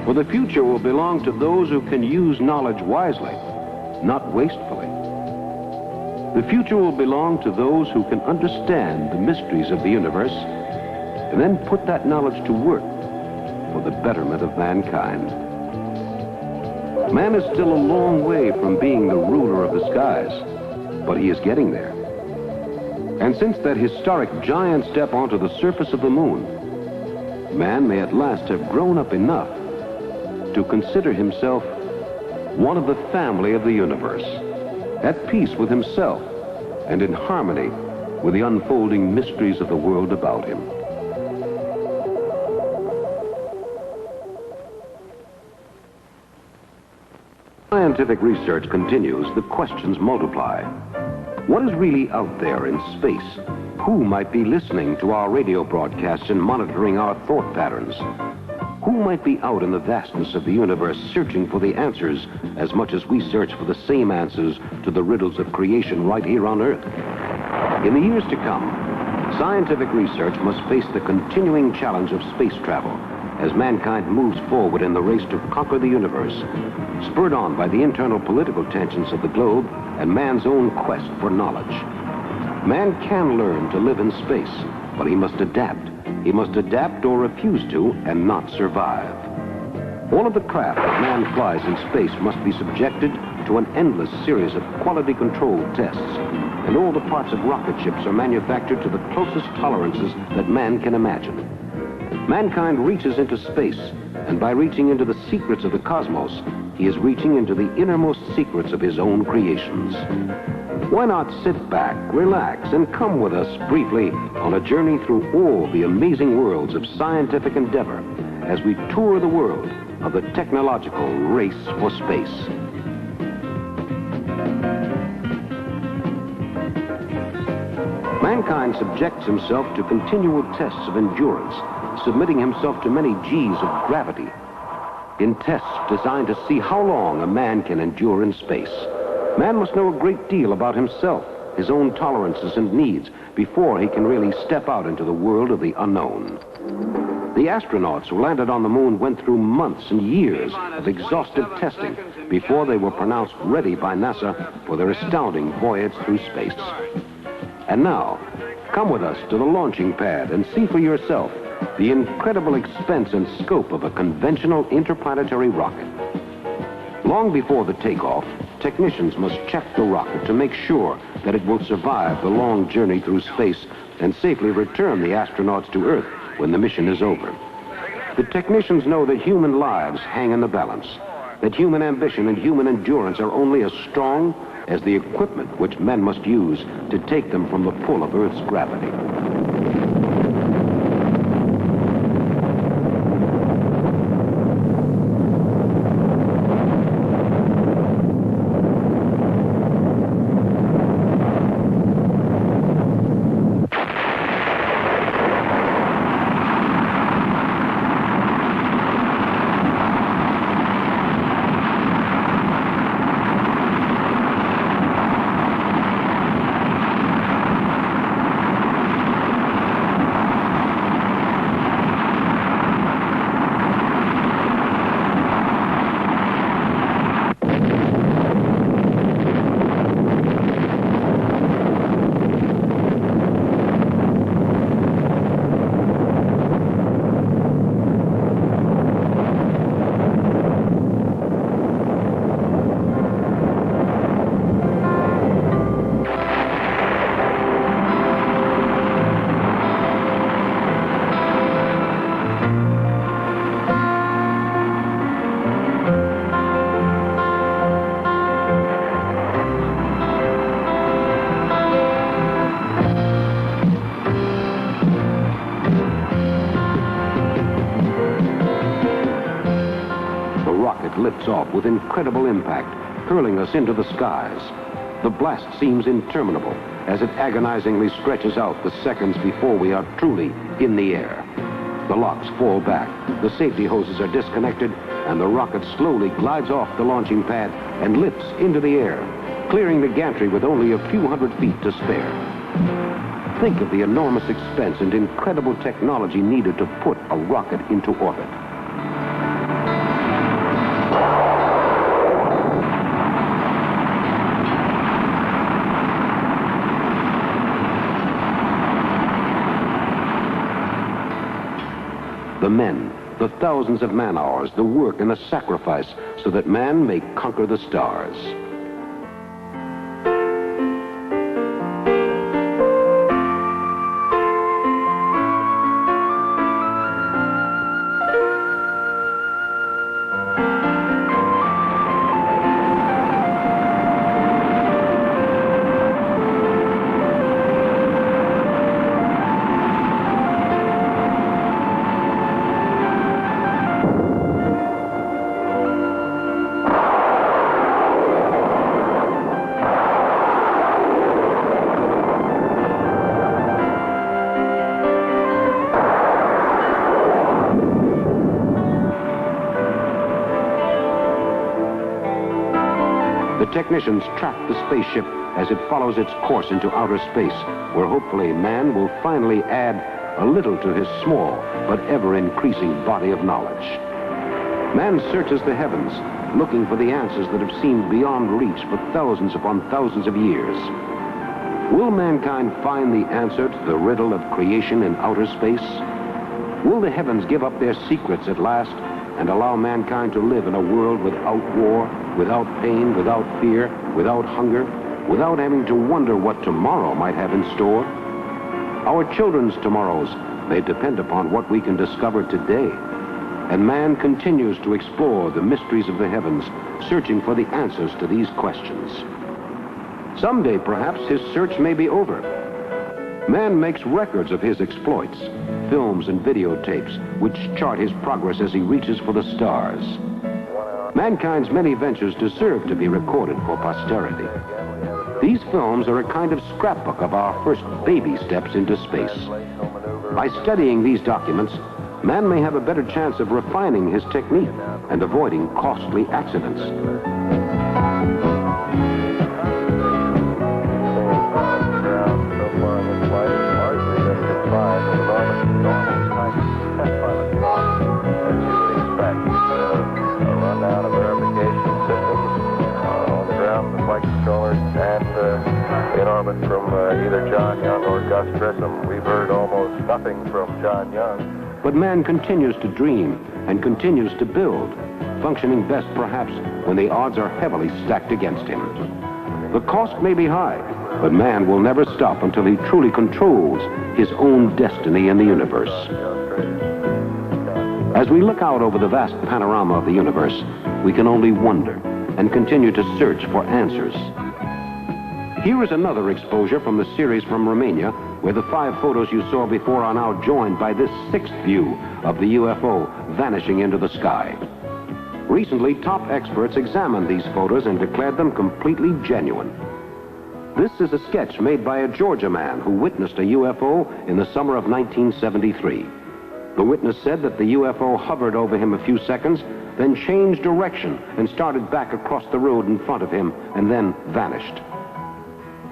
For the future will belong to those who can use knowledge wisely, not wastefully. The future will belong to those who can understand the mysteries of the universe and then put that knowledge to work for the betterment of mankind. Man is still a long way from being the ruler of the skies, but he is getting there. And since that historic giant step onto the surface of the moon, man may at last have grown up enough to consider himself one of the family of the universe, at peace with himself and in harmony with the unfolding mysteries of the world about him. Scientific research continues, the questions multiply. What is really out there in space? Who might be listening to our radio broadcasts and monitoring our thought patterns? Who might be out in the vastness of the universe searching for the answers as much as we search for the same answers to the riddles of creation right here on Earth? In the years to come, scientific research must face the continuing challenge of space travel as mankind moves forward in the race to conquer the universe, spurred on by the internal political tensions of the globe and man's own quest for knowledge. Man can learn to live in space, but he must adapt. He must adapt or refuse to and not survive. All of the craft that man flies in space must be subjected to an endless series of quality-controlled tests, and all the parts of rocket ships are manufactured to the closest tolerances that man can imagine. Mankind reaches into space, and by reaching into the secrets of the cosmos, he is reaching into the innermost secrets of his own creations. Why not sit back, relax, and come with us briefly on a journey through all the amazing worlds of scientific endeavor as we tour the world of the technological race for space. Mankind subjects himself to continual tests of endurance, submitting himself to many G's of gravity, in tests designed to see how long a man can endure in space. Man must know a great deal about himself, his own tolerances and needs, before he can really step out into the world of the unknown. The astronauts who landed on the moon went through months and years of exhaustive testing before they were pronounced ready by NASA for their astounding voyage through space. And now, come with us to the launching pad and see for yourself the incredible expense and scope of a conventional interplanetary rocket. Long before the takeoff, technicians must check the rocket to make sure that it will survive the long journey through space and safely return the astronauts to Earth when the mission is over. The technicians know that human lives hang in the balance, that human ambition and human endurance are only as strong as the equipment which men must use to take them from the pull of Earth's gravity. rocket lifts off with incredible impact, hurling us into the skies. The blast seems interminable as it agonizingly stretches out the seconds before we are truly in the air. The locks fall back, the safety hoses are disconnected, and the rocket slowly glides off the launching pad and lifts into the air, clearing the gantry with only a few hundred feet to spare. Think of the enormous expense and incredible technology needed to put a rocket into orbit. The men, the thousands of man-hours, the work and the sacrifice so that man may conquer the stars. The technicians track the spaceship as it follows its course into outer space, where hopefully man will finally add a little to his small but ever-increasing body of knowledge. Man searches the heavens, looking for the answers that have seemed beyond reach for thousands upon thousands of years. Will mankind find the answer to the riddle of creation in outer space? Will the heavens give up their secrets at last and allow mankind to live in a world without war, without pain, without fear, without hunger, without having to wonder what tomorrow might have in store? Our children's tomorrows may depend upon what we can discover today. And man continues to explore the mysteries of the heavens, searching for the answers to these questions. Someday, perhaps, his search may be over. Man makes records of his exploits, films and videotapes, which chart his progress as he reaches for the stars. Mankind's many ventures deserve to be recorded for posterity. These films are a kind of scrapbook of our first baby steps into space. By studying these documents, man may have a better chance of refining his technique and avoiding costly accidents. In orbit from either John Young or Gus Grissom. We've heard almost nothing from John Young. But man continues to dream and continues to build, functioning best perhaps when the odds are heavily stacked against him. The cost may be high, but man will never stop until he truly controls his own destiny in the universe. As we look out over the vast panorama of the universe, we can only wonder and continue to search for answers. Here is another exposure from the series from Romania, where the 5 photos you saw before are now joined by this 6th view of the UFO vanishing into the sky. Recently, top experts examined these photos and declared them completely genuine. This is a sketch made by a Georgia man who witnessed a UFO in the summer of 1973. The witness said that the UFO hovered over him a few seconds, then changed direction and started back across the road in front of him and then vanished.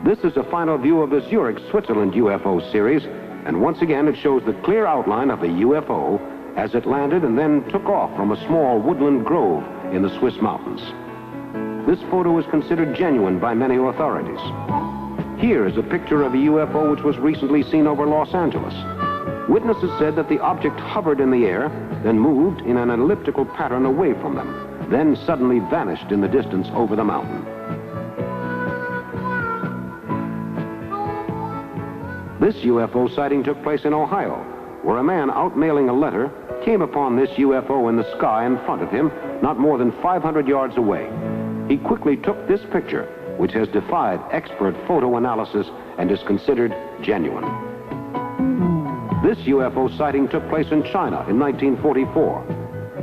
This is a final view of the Zurich, Switzerland UFO series, and once again it shows the clear outline of the UFO as it landed and then took off from a small woodland grove in the Swiss mountains. This photo is considered genuine by many authorities. Here is a picture of a UFO which was recently seen over Los Angeles. Witnesses said that the object hovered in the air, then moved in an elliptical pattern away from them, then suddenly vanished in the distance over the mountain. This UFO sighting took place in Ohio, where a man out mailing a letter came upon this UFO in the sky in front of him, not more than 500 yards away. He quickly took this picture, which has defied expert photo analysis and is considered genuine. This UFO sighting took place in China in 1944.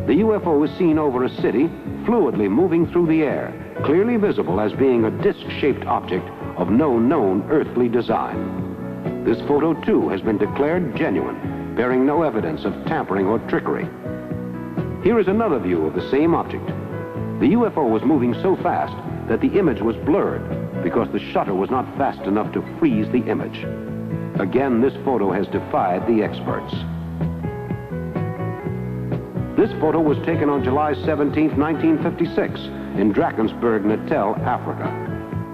The UFO was seen over a city fluidly moving through the air, clearly visible as being a disc-shaped object of no known earthly design. This photo, too, has been declared genuine, bearing no evidence of tampering or trickery. Here is another view of the same object. The UFO was moving so fast that the image was blurred because the shutter was not fast enough to freeze the image. Again, this photo has defied the experts. This photo was taken on July 17, 1956, in Drakensberg, Natal, Africa.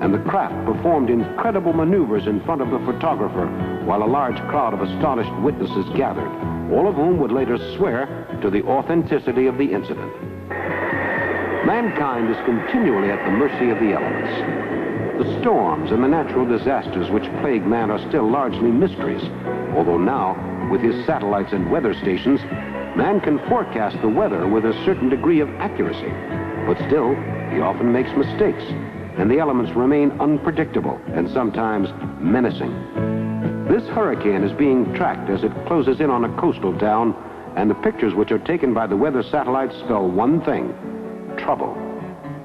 And the craft performed incredible maneuvers in front of the photographer while a large crowd of astonished witnesses gathered, all of whom would later swear to the authenticity of the incident. Mankind is continually at the mercy of the elements. The storms and the natural disasters which plague man are still largely mysteries, although now, with his satellites and weather stations, man can forecast the weather with a certain degree of accuracy. But still, he often makes mistakes, and the elements remain unpredictable and sometimes menacing. This hurricane is being tracked as it closes in on a coastal town, and the pictures which are taken by the weather satellites spell one thing: trouble.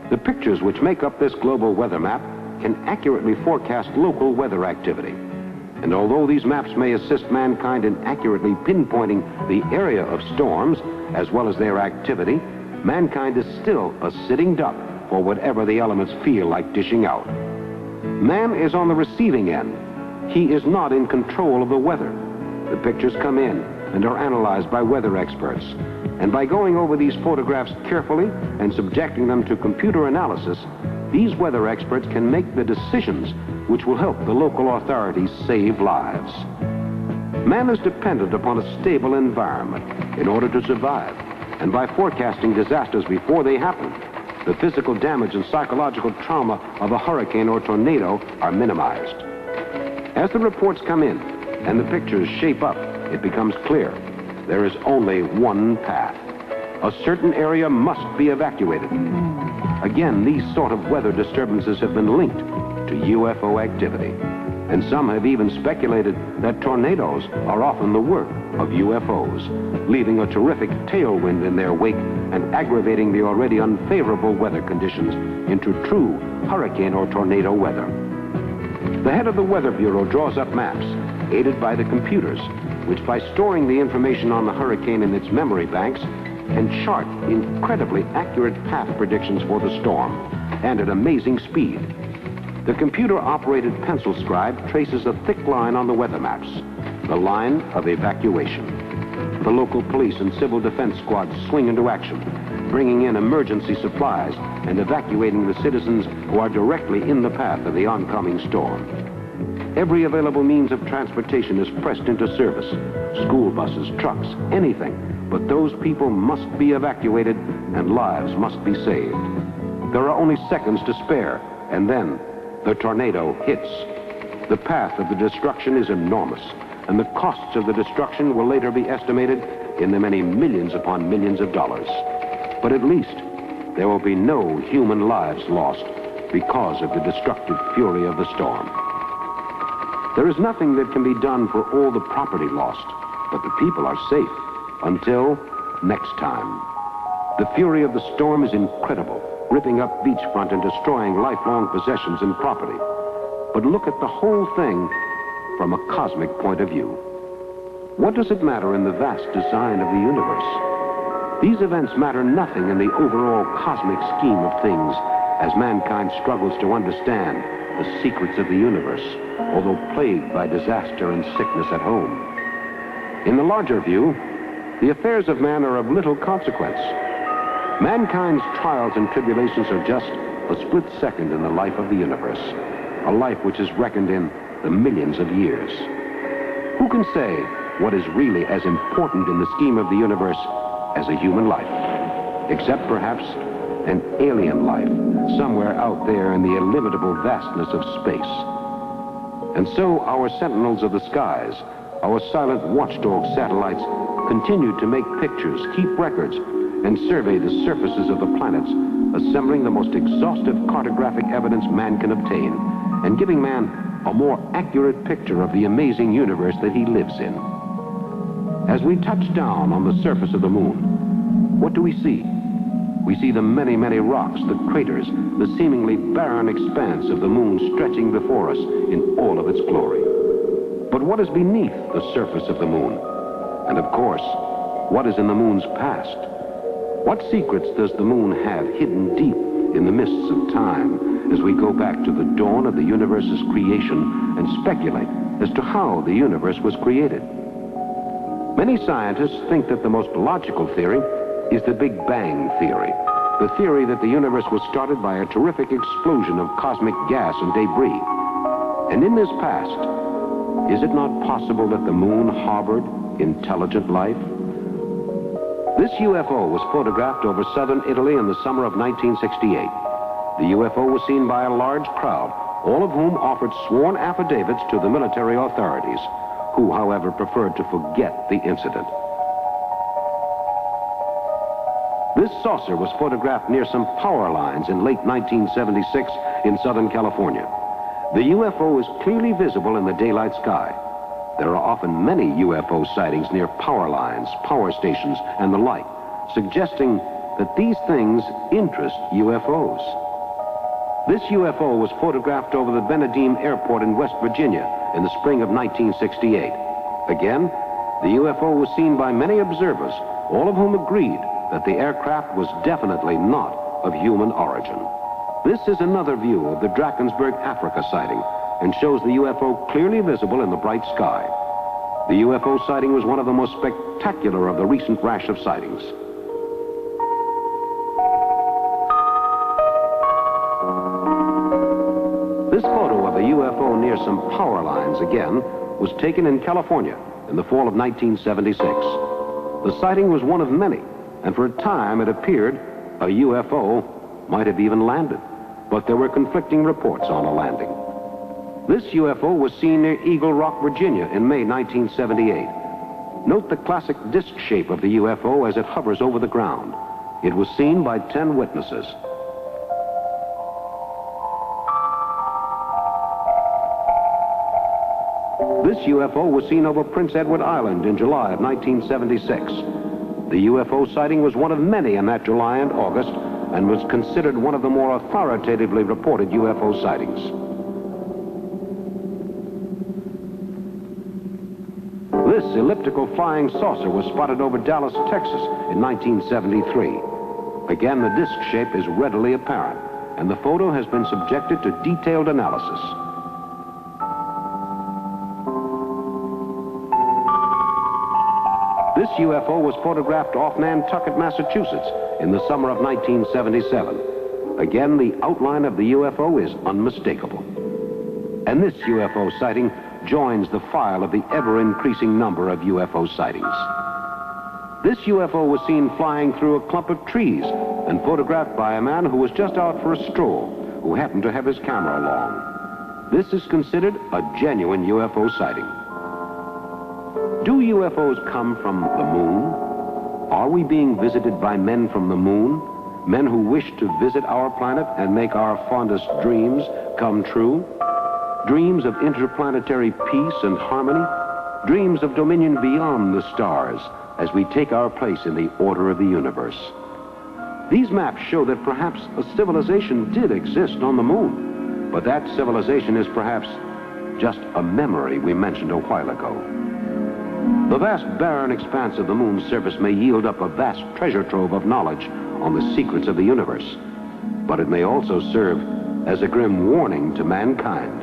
The pictures which make up this global weather map can accurately forecast local weather activity. And although these maps may assist mankind in accurately pinpointing the area of storms, as well as their activity, mankind is still a sitting duck for whatever the elements feel like dishing out. Man is on the receiving end. He is not in control of the weather. The pictures come in and are analyzed by weather experts. And by going over these photographs carefully and subjecting them to computer analysis, these weather experts can make the decisions which will help the local authorities save lives. Man is dependent upon a stable environment in order to survive, and by forecasting disasters before they happen, the physical damage and psychological trauma of a hurricane or tornado are minimized. As the reports come in and the pictures shape up, it becomes clear there is only one path. A certain area must be evacuated. Again, these sort of weather disturbances have been linked to UFO activity. And some have even speculated that tornadoes are often the work of UFOs, leaving a terrific tailwind in their wake and aggravating the already unfavorable weather conditions into true hurricane or tornado weather. The head of the Weather Bureau draws up maps, aided by the computers, which by storing the information on the hurricane in its memory banks, can chart incredibly accurate path predictions for the storm, and at amazing speed. The computer-operated pencil scribe traces a thick line on the weather maps, the line of evacuation. The local police and civil defense squads swing into action, bringing in emergency supplies and evacuating the citizens who are directly in the path of the oncoming storm. Every available means of transportation is pressed into service. School buses, trucks, anything. But those people must be evacuated and lives must be saved. There are only seconds to spare, and then the tornado hits. The path of the destruction is enormous, and the costs of the destruction will later be estimated in the many millions upon millions of dollars. But at least there will be no human lives lost because of the destructive fury of the storm. There is nothing that can be done for all the property lost, but the people are safe until next time. The fury of the storm is incredible, ripping up beachfront and destroying lifelong possessions and property. But look at the whole thing from a cosmic point of view. What does it matter in the vast design of the universe? These events matter nothing in the overall cosmic scheme of things as mankind struggles to understand the secrets of the universe, although plagued by disaster and sickness at home. In the larger view, the affairs of man are of little consequence. Mankind's trials and tribulations are just a split second in the life of the universe, a life which is reckoned in the millions of years. Who can say what is really as important in the scheme of the universe as a human life, except perhaps an alien life somewhere out there in the illimitable vastness of space? And so our sentinels of the skies, our silent watchdog satellites, continue to make pictures, keep records, and survey the surfaces of the planets, assembling the most exhaustive cartographic evidence man can obtain, and giving man a more accurate picture of the amazing universe that he lives in. As we touch down on the surface of the moon, what do we see? We see the many, many rocks, the craters, the seemingly barren expanse of the moon stretching before us in all of its glory. But what is beneath the surface of the moon? And of course, what is in the moon's past? What secrets does the moon have hidden deep in the mists of time as we go back to the dawn of the universe's creation and speculate as to how the universe was created? Many scientists think that the most logical theory is the Big Bang theory, the theory that the universe was started by a terrific explosion of cosmic gas and debris. And in this past, is it not possible that the moon harbored intelligent life? This UFO was photographed over southern Italy in the summer of 1968. The UFO was seen by a large crowd, all of whom offered sworn affidavits to the military authorities, who, however, preferred to forget the incident. This saucer was photographed near some power lines in late 1976 in Southern California. The UFO is clearly visible in the daylight sky. There are often many UFO sightings near power lines, power stations, and the like, suggesting that these things interest UFOs. This UFO was photographed over the Benedum Airport in West Virginia in the spring of 1968. Again, the UFO was seen by many observers, all of whom agreed that the aircraft was definitely not of human origin. This is another view of the Drakensberg, Africa sighting, and shows the UFO clearly visible in the bright sky. The UFO sighting was one of the most spectacular of the recent rash of sightings. This photo of a UFO near some power lines, again, was taken in California in the fall of 1976. The sighting was one of many, and for a time it appeared a UFO might have even landed, but there were conflicting reports on a landing. This UFO was seen near Eagle Rock, Virginia in May 1978. Note the classic disc shape of the UFO as it hovers over the ground. It was seen by 10 witnesses. This UFO was seen over Prince Edward Island in July of 1976. The UFO sighting was one of many in that July and August and was considered one of the more authoritatively reported UFO sightings. This elliptical flying saucer was spotted over Dallas, Texas in 1973. Again, the disc shape is readily apparent, and the photo has been subjected to detailed analysis. This UFO was photographed off Nantucket, Massachusetts in the summer of 1977. Again, the outline of the UFO is unmistakable. And this UFO sighting joins the file of the ever-increasing number of UFO sightings. This UFO was seen flying through a clump of trees and photographed by a man who was just out for a stroll, who happened to have his camera along. This is considered a genuine UFO sighting. Do UFOs come from the moon? Are we being visited by men from the moon? Men who wish to visit our planet and make our fondest dreams come true? Dreams of interplanetary peace and harmony? Dreams of dominion beyond the stars as we take our place in the order of the universe? These maps show that perhaps a civilization did exist on the moon, but that civilization is perhaps just a memory we mentioned a while ago. The vast barren expanse of the moon's surface may yield up a vast treasure trove of knowledge on the secrets of the universe, but it may also serve as a grim warning to mankind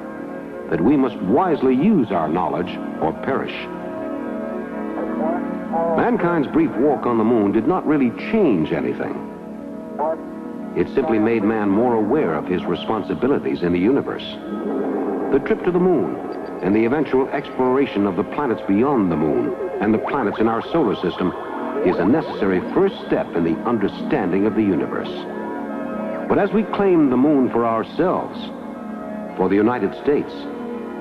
that we must wisely use our knowledge or perish. Mankind's brief walk on the moon did not really change anything. It simply made man more aware of his responsibilities in the universe. The trip to the moon and the eventual exploration of the planets beyond the moon and the planets in our solar system is a necessary first step in the understanding of the universe. But as we claim the moon for ourselves, for the United States,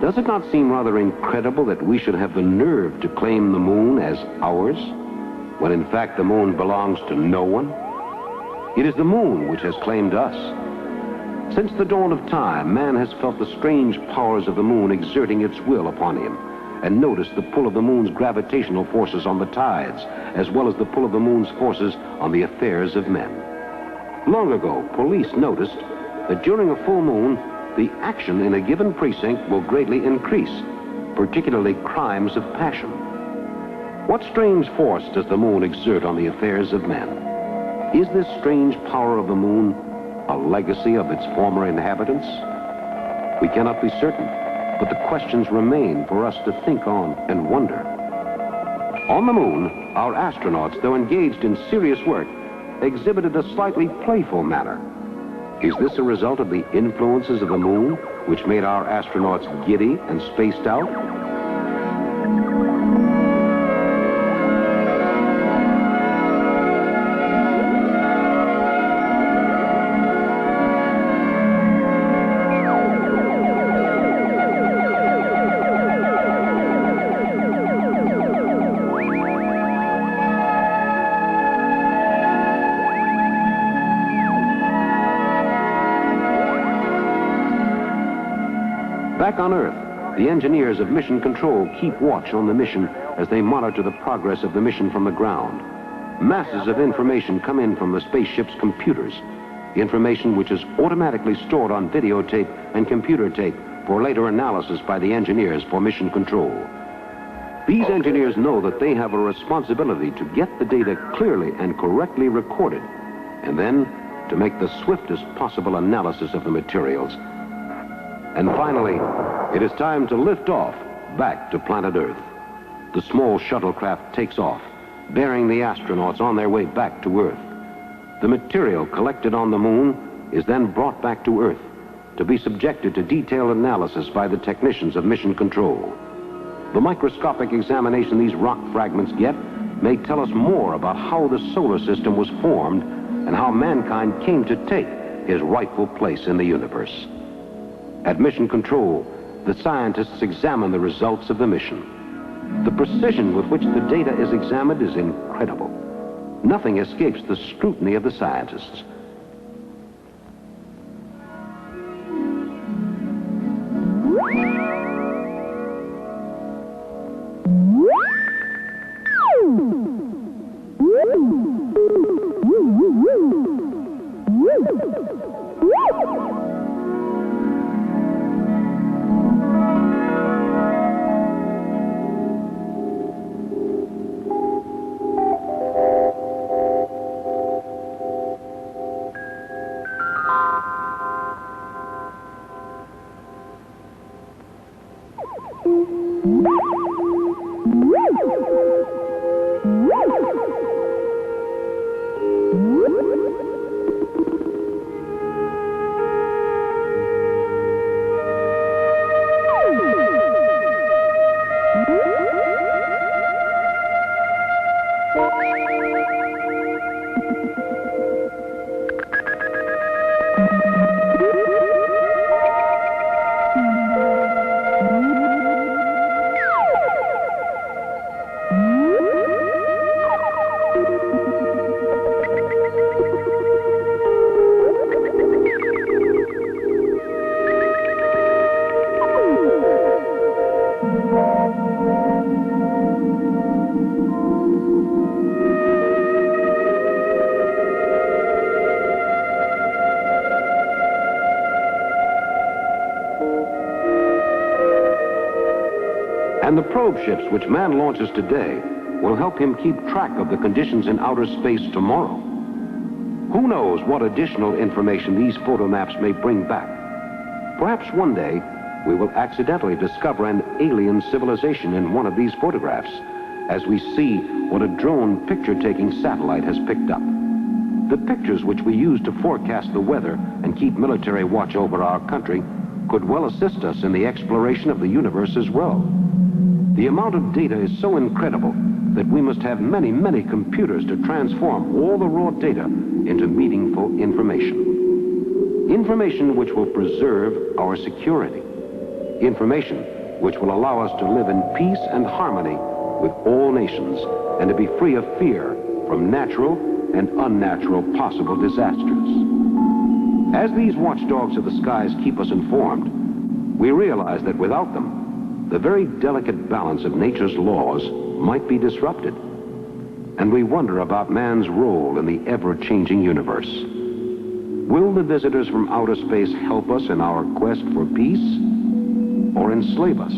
does it not seem rather incredible that we should have the nerve to claim the moon as ours, when in fact the moon belongs to no one? It is the moon which has claimed us. Since the dawn of time, man has felt the strange powers of the moon exerting its will upon him, and noticed the pull of the moon's gravitational forces on the tides, as well as the pull of the moon's forces on the affairs of men. Long ago, police noticed that during a full moon, the action in a given precinct will greatly increase, particularly crimes of passion. What strange force does the moon exert on the affairs of men? Is this strange power of the moon a legacy of its former inhabitants? We cannot be certain, but the questions remain for us to think on and wonder. On the moon, our astronauts, though engaged in serious work, exhibited a slightly playful manner. Is this a result of the influences of the moon, which made our astronauts giddy and spaced out? Back on Earth, the engineers of Mission Control keep watch on the mission as they monitor the progress of the mission from the ground. Masses of information come in from the spaceship's computers, information which is automatically stored on videotape and computer tape for later analysis by the engineers for Mission Control. These engineers know that they have a responsibility to get the data clearly and correctly recorded, and then to make the swiftest possible analysis of the materials. And finally, it is time to lift off back to planet Earth. The small shuttlecraft takes off, bearing the astronauts on their way back to Earth. The material collected on the moon is then brought back to Earth to be subjected to detailed analysis by the technicians of Mission Control. The microscopic examination these rock fragments get may tell us more about how the solar system was formed and how mankind came to take his rightful place in the universe. At Mission Control, the scientists examine the results of the mission. The precision with which the data is examined is incredible. Nothing escapes the scrutiny of the scientists. And the probe ships which man launches today will help him keep track of the conditions in outer space tomorrow. Who knows what additional information these photo maps may bring back? Perhaps one day we will accidentally discover an alien civilization in one of these photographs as we see what a drone picture-taking satellite has picked up. The pictures which we use to forecast the weather and keep military watch over our country could well assist us in the exploration of the universe as well. The amount of data is so incredible that we must have many, many computers to transform all the raw data into meaningful information. Information which will preserve our security. Information which will allow us to live in peace and harmony with all nations and to be free of fear from natural and unnatural possible disasters. As these watchdogs of the skies keep us informed, we realize that without them, the very delicate balance of nature's laws might be disrupted. And we wonder about man's role in the ever-changing universe. Will the visitors from outer space help us in our quest for peace or enslave us?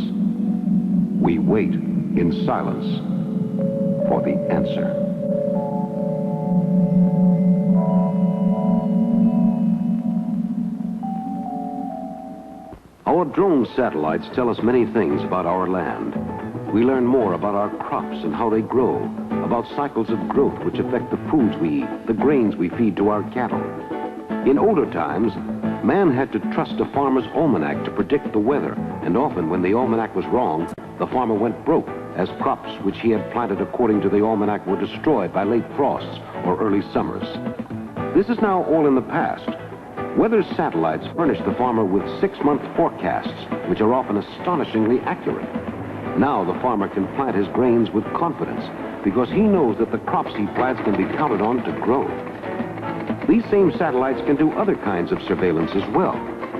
We wait in silence for the answer. Our drone satellites tell us many things about our land. We learn more about our crops and how they grow, about cycles of growth which affect the foods we eat, the grains we feed to our cattle. In older times, man had to trust a farmer's almanac to predict the weather, and often when the almanac was wrong, the farmer went broke, as crops which he had planted according to the almanac were destroyed by late frosts or early summers. This is now all in the past. Weather satellites furnish the farmer with 6-month forecasts, which are often astonishingly accurate. Now the farmer can plant his grains with confidence because he knows that the crops he plants can be counted on to grow. These same satellites can do other kinds of surveillance as well.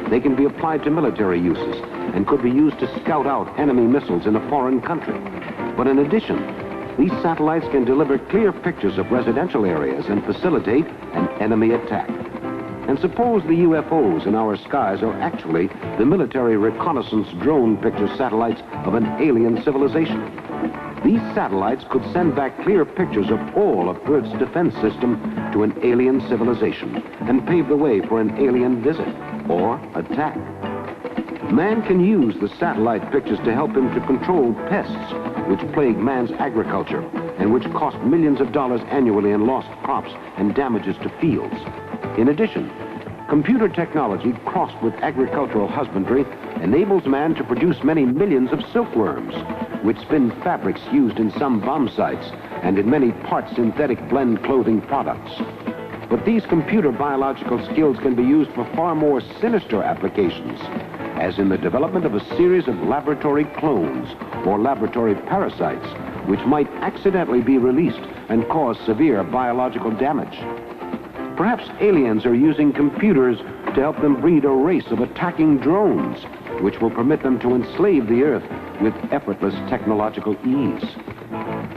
They can be applied to military uses and could be used to scout out enemy missiles in a foreign country. But in addition, these satellites can deliver clear pictures of residential areas and facilitate an enemy attack. And suppose the UFOs in our skies are actually the military reconnaissance drone picture satellites of an alien civilization. These satellites could send back clear pictures of all of Earth's defense system to an alien civilization and pave the way for an alien visit or attack. Man can use the satellite pictures to help him to control pests which plague man's agriculture and which cost millions of dollars annually in lost crops and damages to fields. In addition, computer technology crossed with agricultural husbandry enables man to produce many millions of silkworms, which spin fabrics used in some bomb sites and in many parts synthetic blend clothing products. But these computer biological skills can be used for far more sinister applications, as in the development of a series of laboratory clones or laboratory parasites, which might accidentally be released and cause severe biological damage. Perhaps aliens are using computers to help them breed a race of attacking drones, which will permit them to enslave the Earth with effortless technological ease.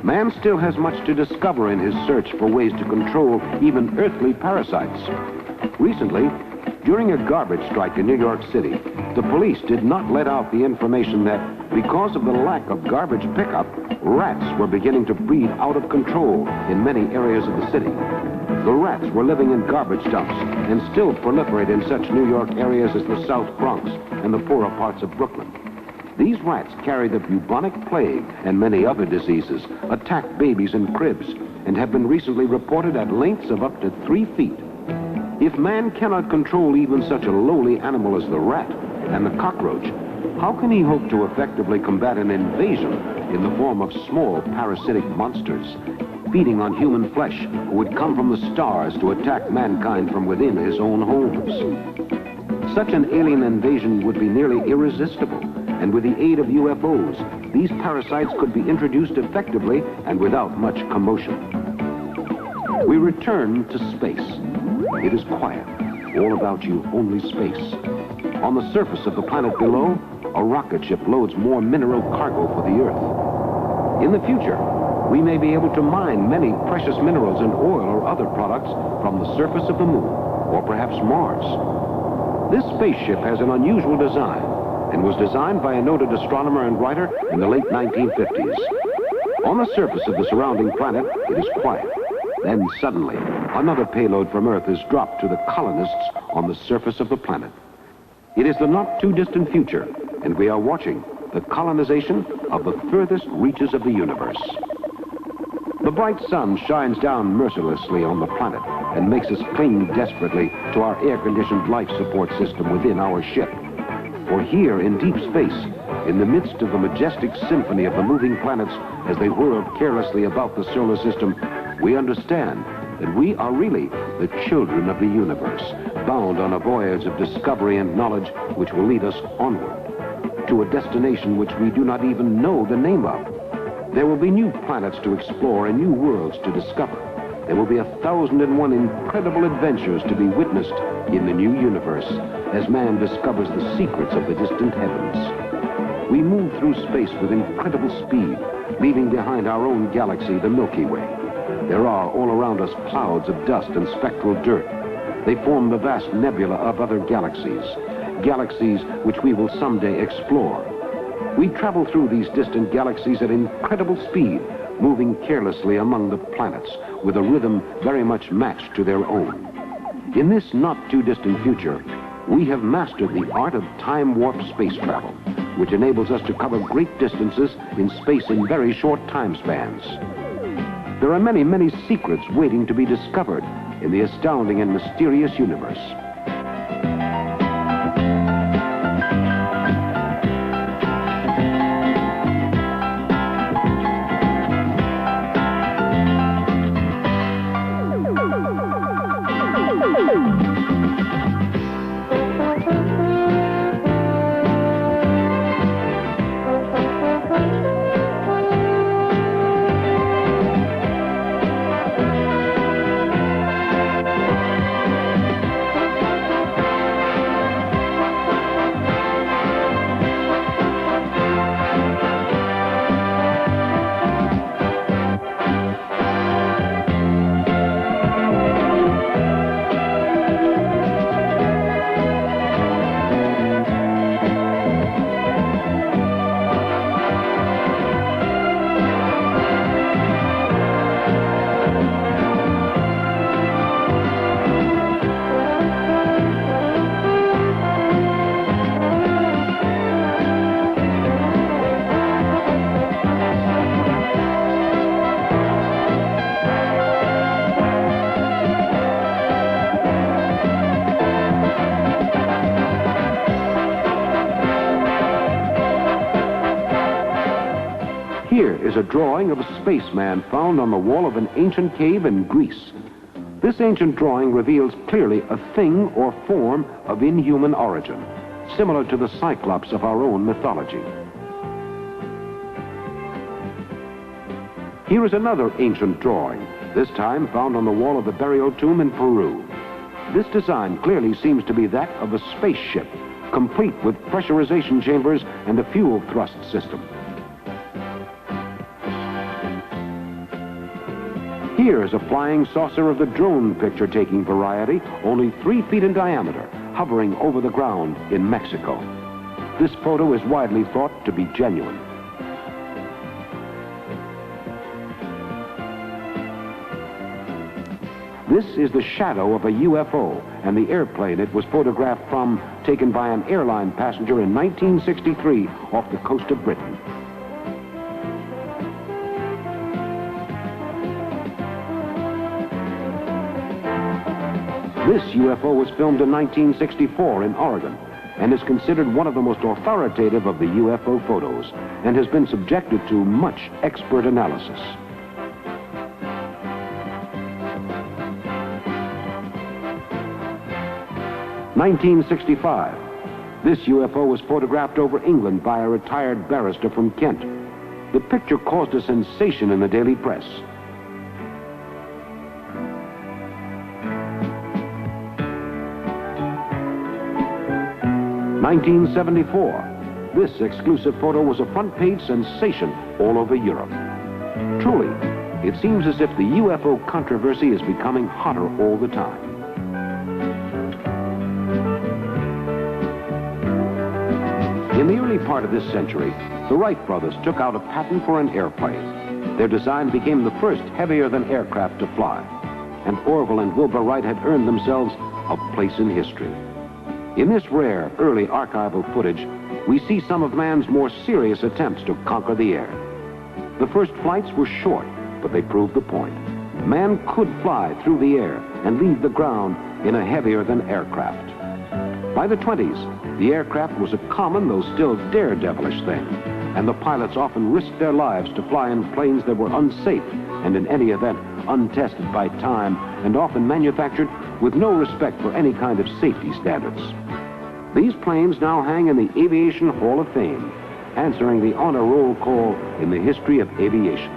Man still has much to discover in his search for ways to control even earthly parasites. Recently, during a garbage strike in New York City, the police did not let out the information that because of the lack of garbage pickup, rats were beginning to breed out of control in many areas of the city. The rats were living in garbage dumps and still proliferate in such New York areas as the South Bronx and the poorer parts of Brooklyn. These rats carry the bubonic plague and many other diseases, attack babies in cribs, and have been recently reported at lengths of up to 3 feet. If man cannot control even such a lowly animal as the rat and the cockroach, how can he hope to effectively combat an invasion in the form of small parasitic monsters, feeding on human flesh, who would come from the stars to attack mankind from within his own homes? Such an alien invasion would be nearly irresistible, and with the aid of UFOs, these parasites could be introduced effectively and without much commotion. We return to space. It is quiet. All about you, only space. On the surface of the planet below, a rocket ship loads more mineral cargo for the Earth. In the future, we may be able to mine many precious minerals and oil or other products from the surface of the moon, or perhaps Mars. This spaceship has an unusual design and was designed by a noted astronomer and writer in the late 1950s. On the surface of the surrounding planet, it is quiet. Then suddenly, another payload from Earth is dropped to the colonists on the surface of the planet. It is the not-too-distant future, and we are watching the colonization of the furthest reaches of the universe. The bright sun shines down mercilessly on the planet and makes us cling desperately to our air-conditioned life support system within our ship. For here in deep space, in the midst of the majestic symphony of the moving planets as they whirl carelessly about the solar system, we understand that we are really the children of the universe, bound on a voyage of discovery and knowledge which will lead us onward to a destination which we do not even know the name of. There will be new planets to explore and new worlds to discover. There will be 1,001 incredible adventures to be witnessed in the new universe as man discovers the secrets of the distant heavens. We move through space with incredible speed, leaving behind our own galaxy, the Milky Way. There are all around us clouds of dust and spectral dirt. They form the vast nebula of other galaxies, galaxies which we will someday explore. We travel through these distant galaxies at incredible speed, moving carelessly among the planets with a rhythm very much matched to their own. In this not-too-distant future, we have mastered the art of time-warp space travel, which enables us to cover great distances in space in very short time spans. There are many, many secrets waiting to be discovered in the astounding and mysterious universe. Here is a drawing of a spaceman found on the wall of an ancient cave in Greece. This ancient drawing reveals clearly a thing or form of inhuman origin, similar to the Cyclops of our own mythology. Here is another ancient drawing, this time found on the wall of the burial tomb in Peru. This design clearly seems to be that of a spaceship, complete with pressurization chambers and a fuel thrust system. Here is a flying saucer of the drone picture-taking variety, only 3 feet in diameter, hovering over the ground in Mexico. This photo is widely thought to be genuine. This is the shadow of a UFO and the airplane it was photographed from, taken by an airline passenger in 1963 off the coast of Britain. This UFO was filmed in 1964 in Oregon and is considered one of the most authoritative of the UFO photos and has been subjected to much expert analysis. (1965). This UFO was photographed over England by a retired barrister from Kent. The picture caused a sensation in the daily press. 1974. This exclusive photo was a front-page sensation all over Europe. Truly, it seems as if the UFO controversy is becoming hotter all the time. In the early part of this century, the Wright brothers took out a patent for an airplane. Their design became the first heavier-than-air craft to fly, and Orville and Wilbur Wright had earned themselves a place in history. In this rare, early archival footage, we see some of man's more serious attempts to conquer the air. The first flights were short, but they proved the point. Man could fly through the air and leave the ground in a heavier-than-air craft. By the 20s, the aircraft was a common, though still daredevilish thing, and the pilots often risked their lives to fly in planes that were unsafe and, in any event, untested by time and often manufactured with no respect for any kind of safety standards. These planes now hang in the Aviation Hall of Fame, answering the honor roll call in the history of aviation.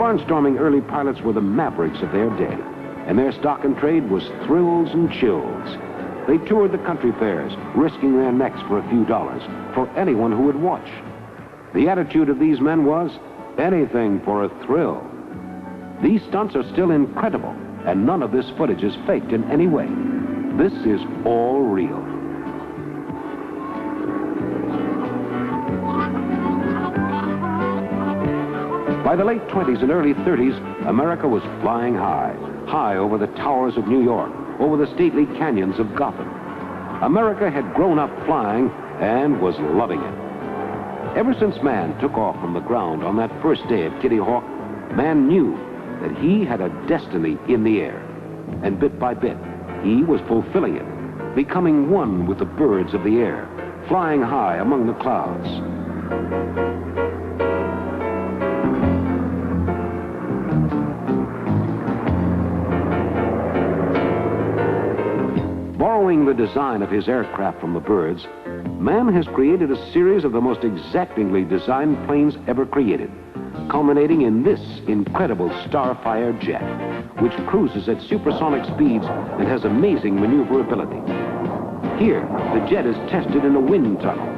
barnstorming early pilots were the mavericks of their day, and their stock and trade was thrills and chills. They toured the country fairs, risking their necks for a few dollars for anyone who would watch. The attitude of these men was anything for a thrill. These stunts are still incredible, and none of this footage is faked in any way. This is all real. By the late 20s and early 30s, America was flying high, high over the towers of New York, over the stately canyons of Gotham. America had grown up flying and was loving it. Ever since man took off from the ground on that first day at Kitty Hawk, man knew that he had a destiny in the air. And bit by bit, he was fulfilling it, becoming one with the birds of the air, flying high among the clouds. Borrowing the design of his aircraft from the birds, man has created a series of the most exactingly designed planes ever created, culminating in this incredible Starfire jet, which cruises at supersonic speeds and has amazing maneuverability. Here, the jet is tested in a wind tunnel.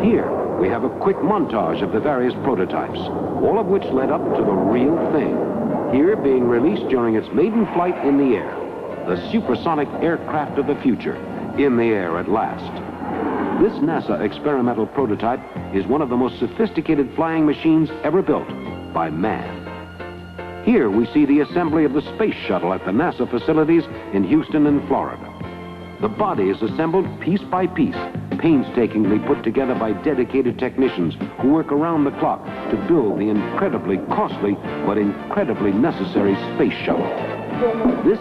Here, we have a quick montage of the various prototypes, all of which led up to the real thing. Here, being released during its maiden flight in the air, the supersonic aircraft of the future, in the air at last. This NASA experimental prototype is one of the most sophisticated flying machines ever built by man. Here, we see the assembly of the space shuttle at the NASA facilities in Houston and Florida. The body is assembled piece by piece, painstakingly put together by dedicated technicians who work around the clock to build the incredibly costly but incredibly necessary space shuttle. This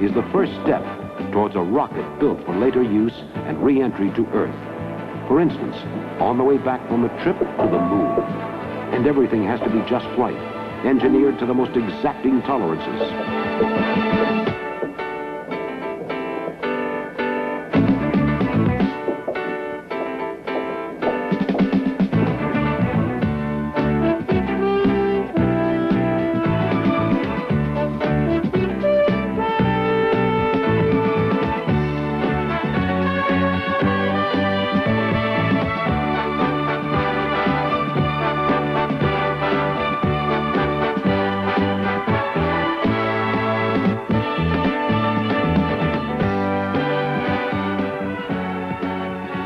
is the first step towards a rocket built for later use and re-entry to Earth. For instance, on the way back from a trip to the moon. And everything has to be just right, engineered to the most exacting tolerances.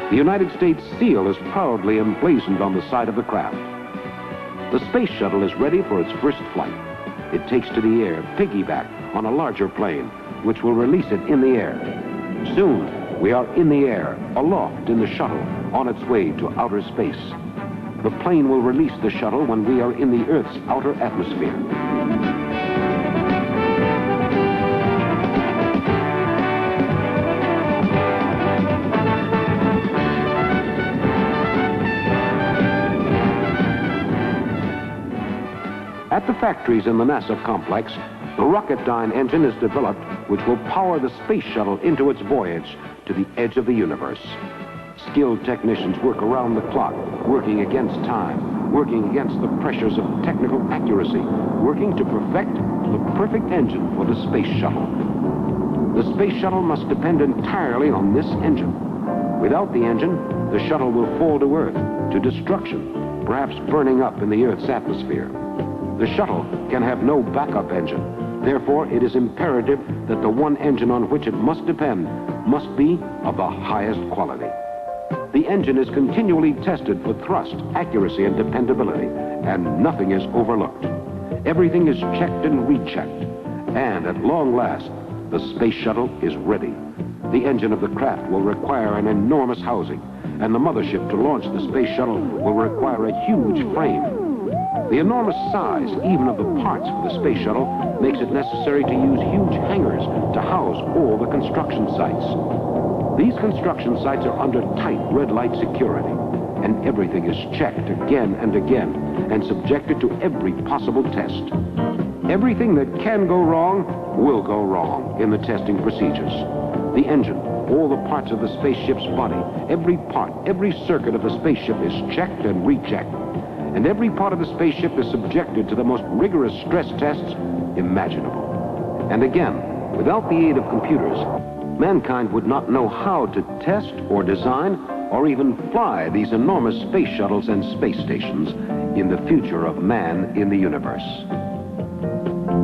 The United States seal is proudly emblazoned on the side of the craft. The space shuttle is ready for its first flight. It takes to the air, piggyback on a larger plane, which will release it in the air. Soon, we are in the air, aloft in the shuttle, on its way to outer space. The plane will release the shuttle when we are in the Earth's outer atmosphere. At the factories in the NASA complex, the Rocketdyne engine is developed which will power the space shuttle into its voyage to the edge of the universe. Skilled technicians work around the clock, working against time, working against the pressures of technical accuracy, working to perfect the perfect engine for the space shuttle. The space shuttle must depend entirely on this engine. Without the engine, the shuttle will fall to Earth, to destruction, perhaps burning up in the Earth's atmosphere. The shuttle can have no backup engine. Therefore, it is imperative that the one engine on which it must depend must be of the highest quality. The engine is continually tested for thrust, accuracy, and dependability, and nothing is overlooked. Everything is checked and rechecked. And at long last, the space shuttle is ready. The engine of the craft will require an enormous housing, and the mothership to launch the space shuttle will require a huge frame. The enormous size, even of the parts for the space shuttle, makes it necessary to use huge hangars to house almost all the construction sites. These construction sites are under tight red light security, and everything is checked again and again and subjected to every possible test. Everything that can go wrong will go wrong in the testing procedures. The engine, all the parts of the spaceship's body, every part, every circuit of the spaceship is checked and rechecked. And every part of the spaceship is subjected to the most rigorous stress tests imaginable. And again, without the aid of computers, mankind would not know how to test or design or even fly these enormous space shuttles and space stations in the future of man in the universe.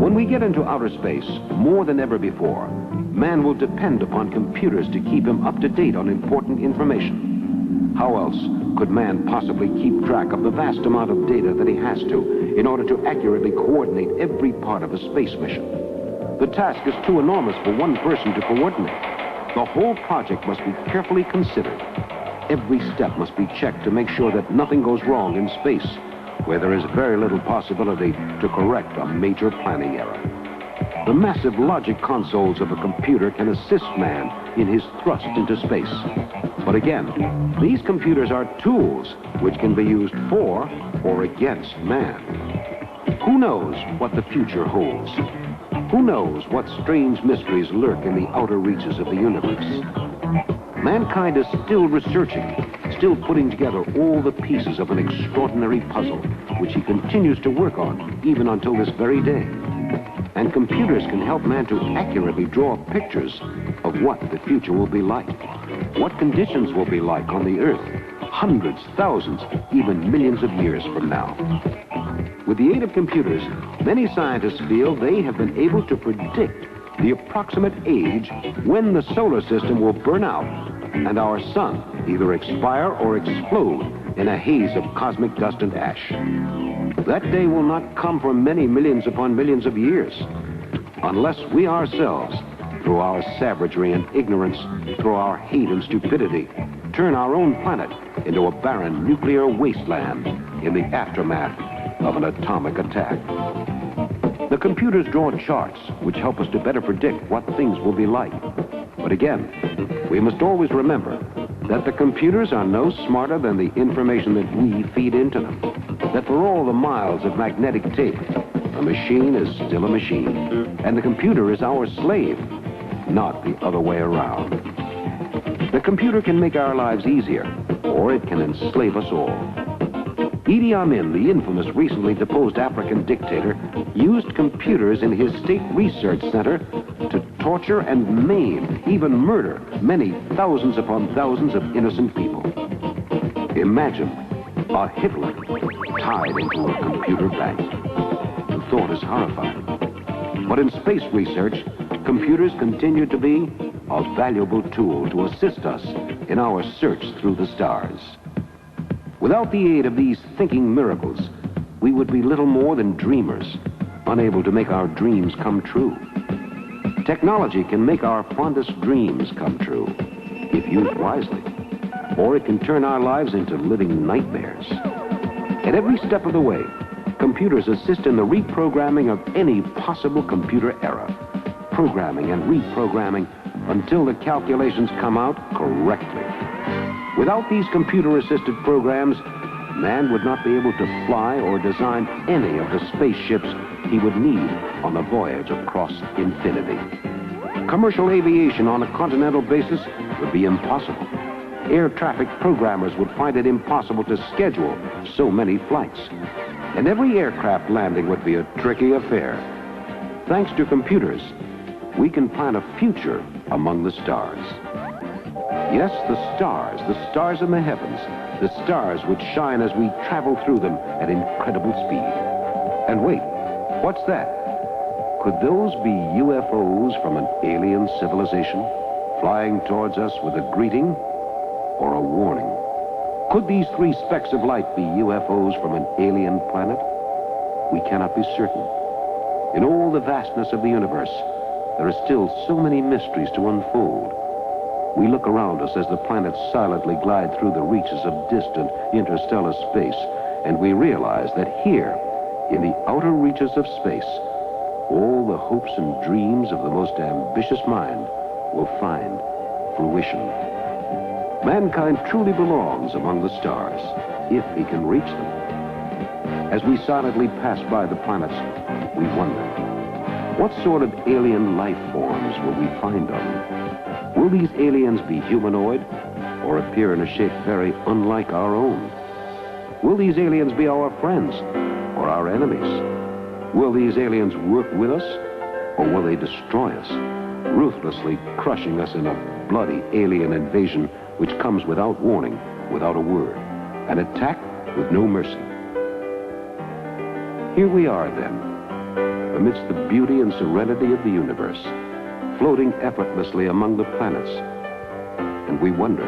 When we get into outer space, more than ever before, man will depend upon computers to keep him up to date on important information. How else could man possibly keep track of the vast amount of data that he has to in order to accurately coordinate every part of a space mission? The task is too enormous for one person to coordinate. The whole project must be carefully considered. Every step must be checked to make sure that nothing goes wrong in space, where there is very little possibility to correct a major planning error. The massive logic consoles of a computer can assist man in his thrust into space. But again, these computers are tools which can be used for or against man. Who knows what the future holds? Who knows what strange mysteries lurk in the outer reaches of the universe? Mankind is still researching, still putting together all the pieces of an extraordinary puzzle, which he continues to work on even until this very day. And computers can help man to accurately draw pictures of what the future will be like, what conditions will be like on the Earth, hundreds, thousands, even millions of years from now. With the aid of computers, many scientists feel they have been able to predict the approximate age when the solar system will burn out and our sun either expire or explode in a haze of cosmic dust and ash. That day will not come for many millions upon millions of years, unless we ourselves, through our savagery and ignorance, through our hate and stupidity, turn our own planet into a barren nuclear wasteland in the aftermath of an atomic attack. The computers draw charts which help us to better predict what things will be like. But again, we must always remember that the computers are no smarter than the information that we feed into them. That for all the miles of magnetic tape, a machine is still a machine, and the computer is our slave, not the other way around. The computer can make our lives easier, or it can enslave us all. Idi Amin, the infamous recently deposed African dictator, used computers in his state research center to torture and maim, even murder, many thousands upon thousands of innocent people. Imagine a Hitler tied into a computer bank. The thought is horrifying. But in space research, computers continue to be a valuable tool to assist us in our search through the stars. Without the aid of these thinking miracles, we would be little more than dreamers, unable to make our dreams come true. Technology can make our fondest dreams come true, if used wisely, or it can turn our lives into living nightmares. At every step of the way, computers assist in the reprogramming of any possible computer error, programming and reprogramming until the calculations come out correctly. Without these computer-assisted programs, man would not be able to fly or design any of the spaceships he would need on the voyage across infinity. Commercial aviation on a continental basis would be impossible. Air traffic programmers would find it impossible to schedule so many flights. And every aircraft landing would be a tricky affair. Thanks to computers, we can plan a future among the stars. Yes, the stars in the heavens, the stars which shine as we travel through them at incredible speed. And wait, what's that? Could those be UFOs from an alien civilization, flying towards us with a greeting or a warning? Could these three specks of light be UFOs from an alien planet? We cannot be certain. In all the vastness of the universe, there are still so many mysteries to unfold. We look around us as the planets silently glide through the reaches of distant interstellar space, and we realize that here, in the outer reaches of space, all the hopes and dreams of the most ambitious mind will find fruition. Mankind truly belongs among the stars, if he can reach them. As we silently pass by the planets, we wonder, what sort of alien life forms will we find on them? Will these aliens be humanoid, or appear in a shape very unlike our own? Will these aliens be our friends, or our enemies? Will these aliens work with us, or will they destroy us, ruthlessly crushing us in a bloody alien invasion which comes without warning, without a word, an attack with no mercy? Here we are, then, amidst the beauty and serenity of the universe, floating effortlessly among the planets. And we wonder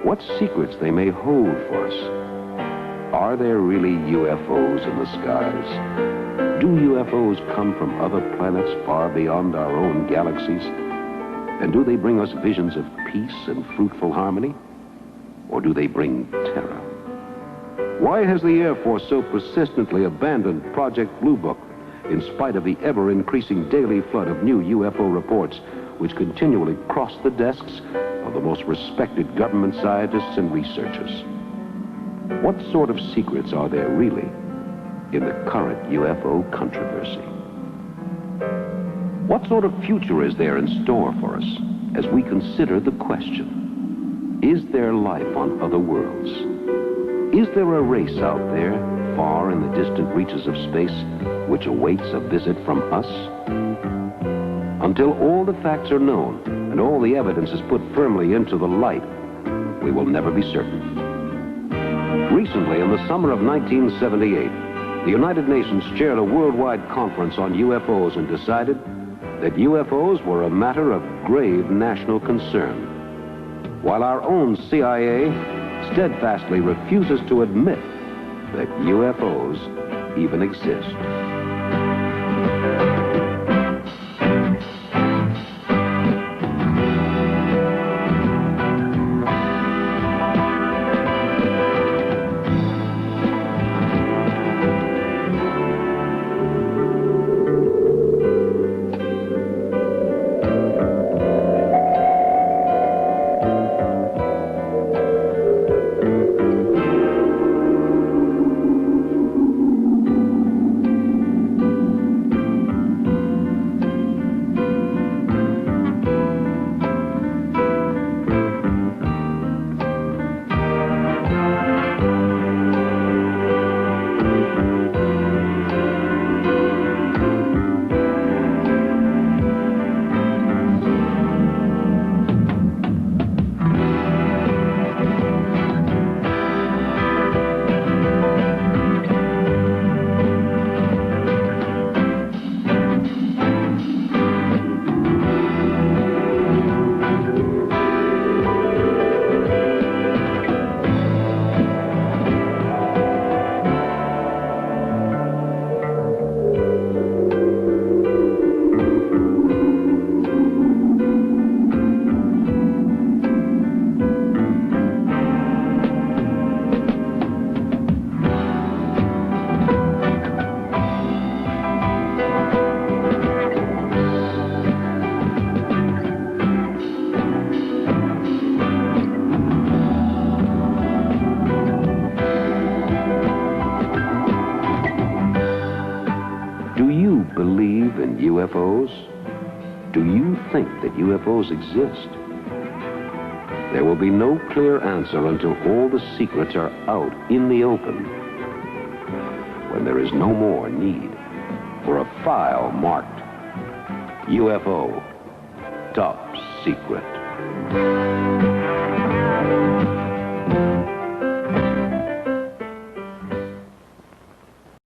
what secrets they may hold for us. Are there really UFOs in the skies? Do UFOs come from other planets far beyond our own galaxies? And do they bring us visions of peace and fruitful harmony? Or do they bring terror? Why has the Air Force so persistently abandoned Project Blue Book in spite of the ever-increasing daily flood of new UFO reports which continually cross the desks of the most respected government scientists and researchers? What sort of secrets are there really in the current UFO controversy? What sort of future is there in store for us as we consider the question, is there life on other worlds? Is there a race out there, far in the distant reaches of space, which awaits a visit from us? Until all the facts are known and all the evidence is put firmly into the light, we will never be certain. Recently, in the summer of 1978, the United Nations chaired a worldwide conference on UFOs and decided that UFOs were a matter of grave national concern, while our own CIA steadfastly refuses to admit that UFOs even exist. UFOs? Do you think that UFOs exist? There will be no clear answer until all the secrets are out in the open, when there is no more need for a file marked UFO Top Secret.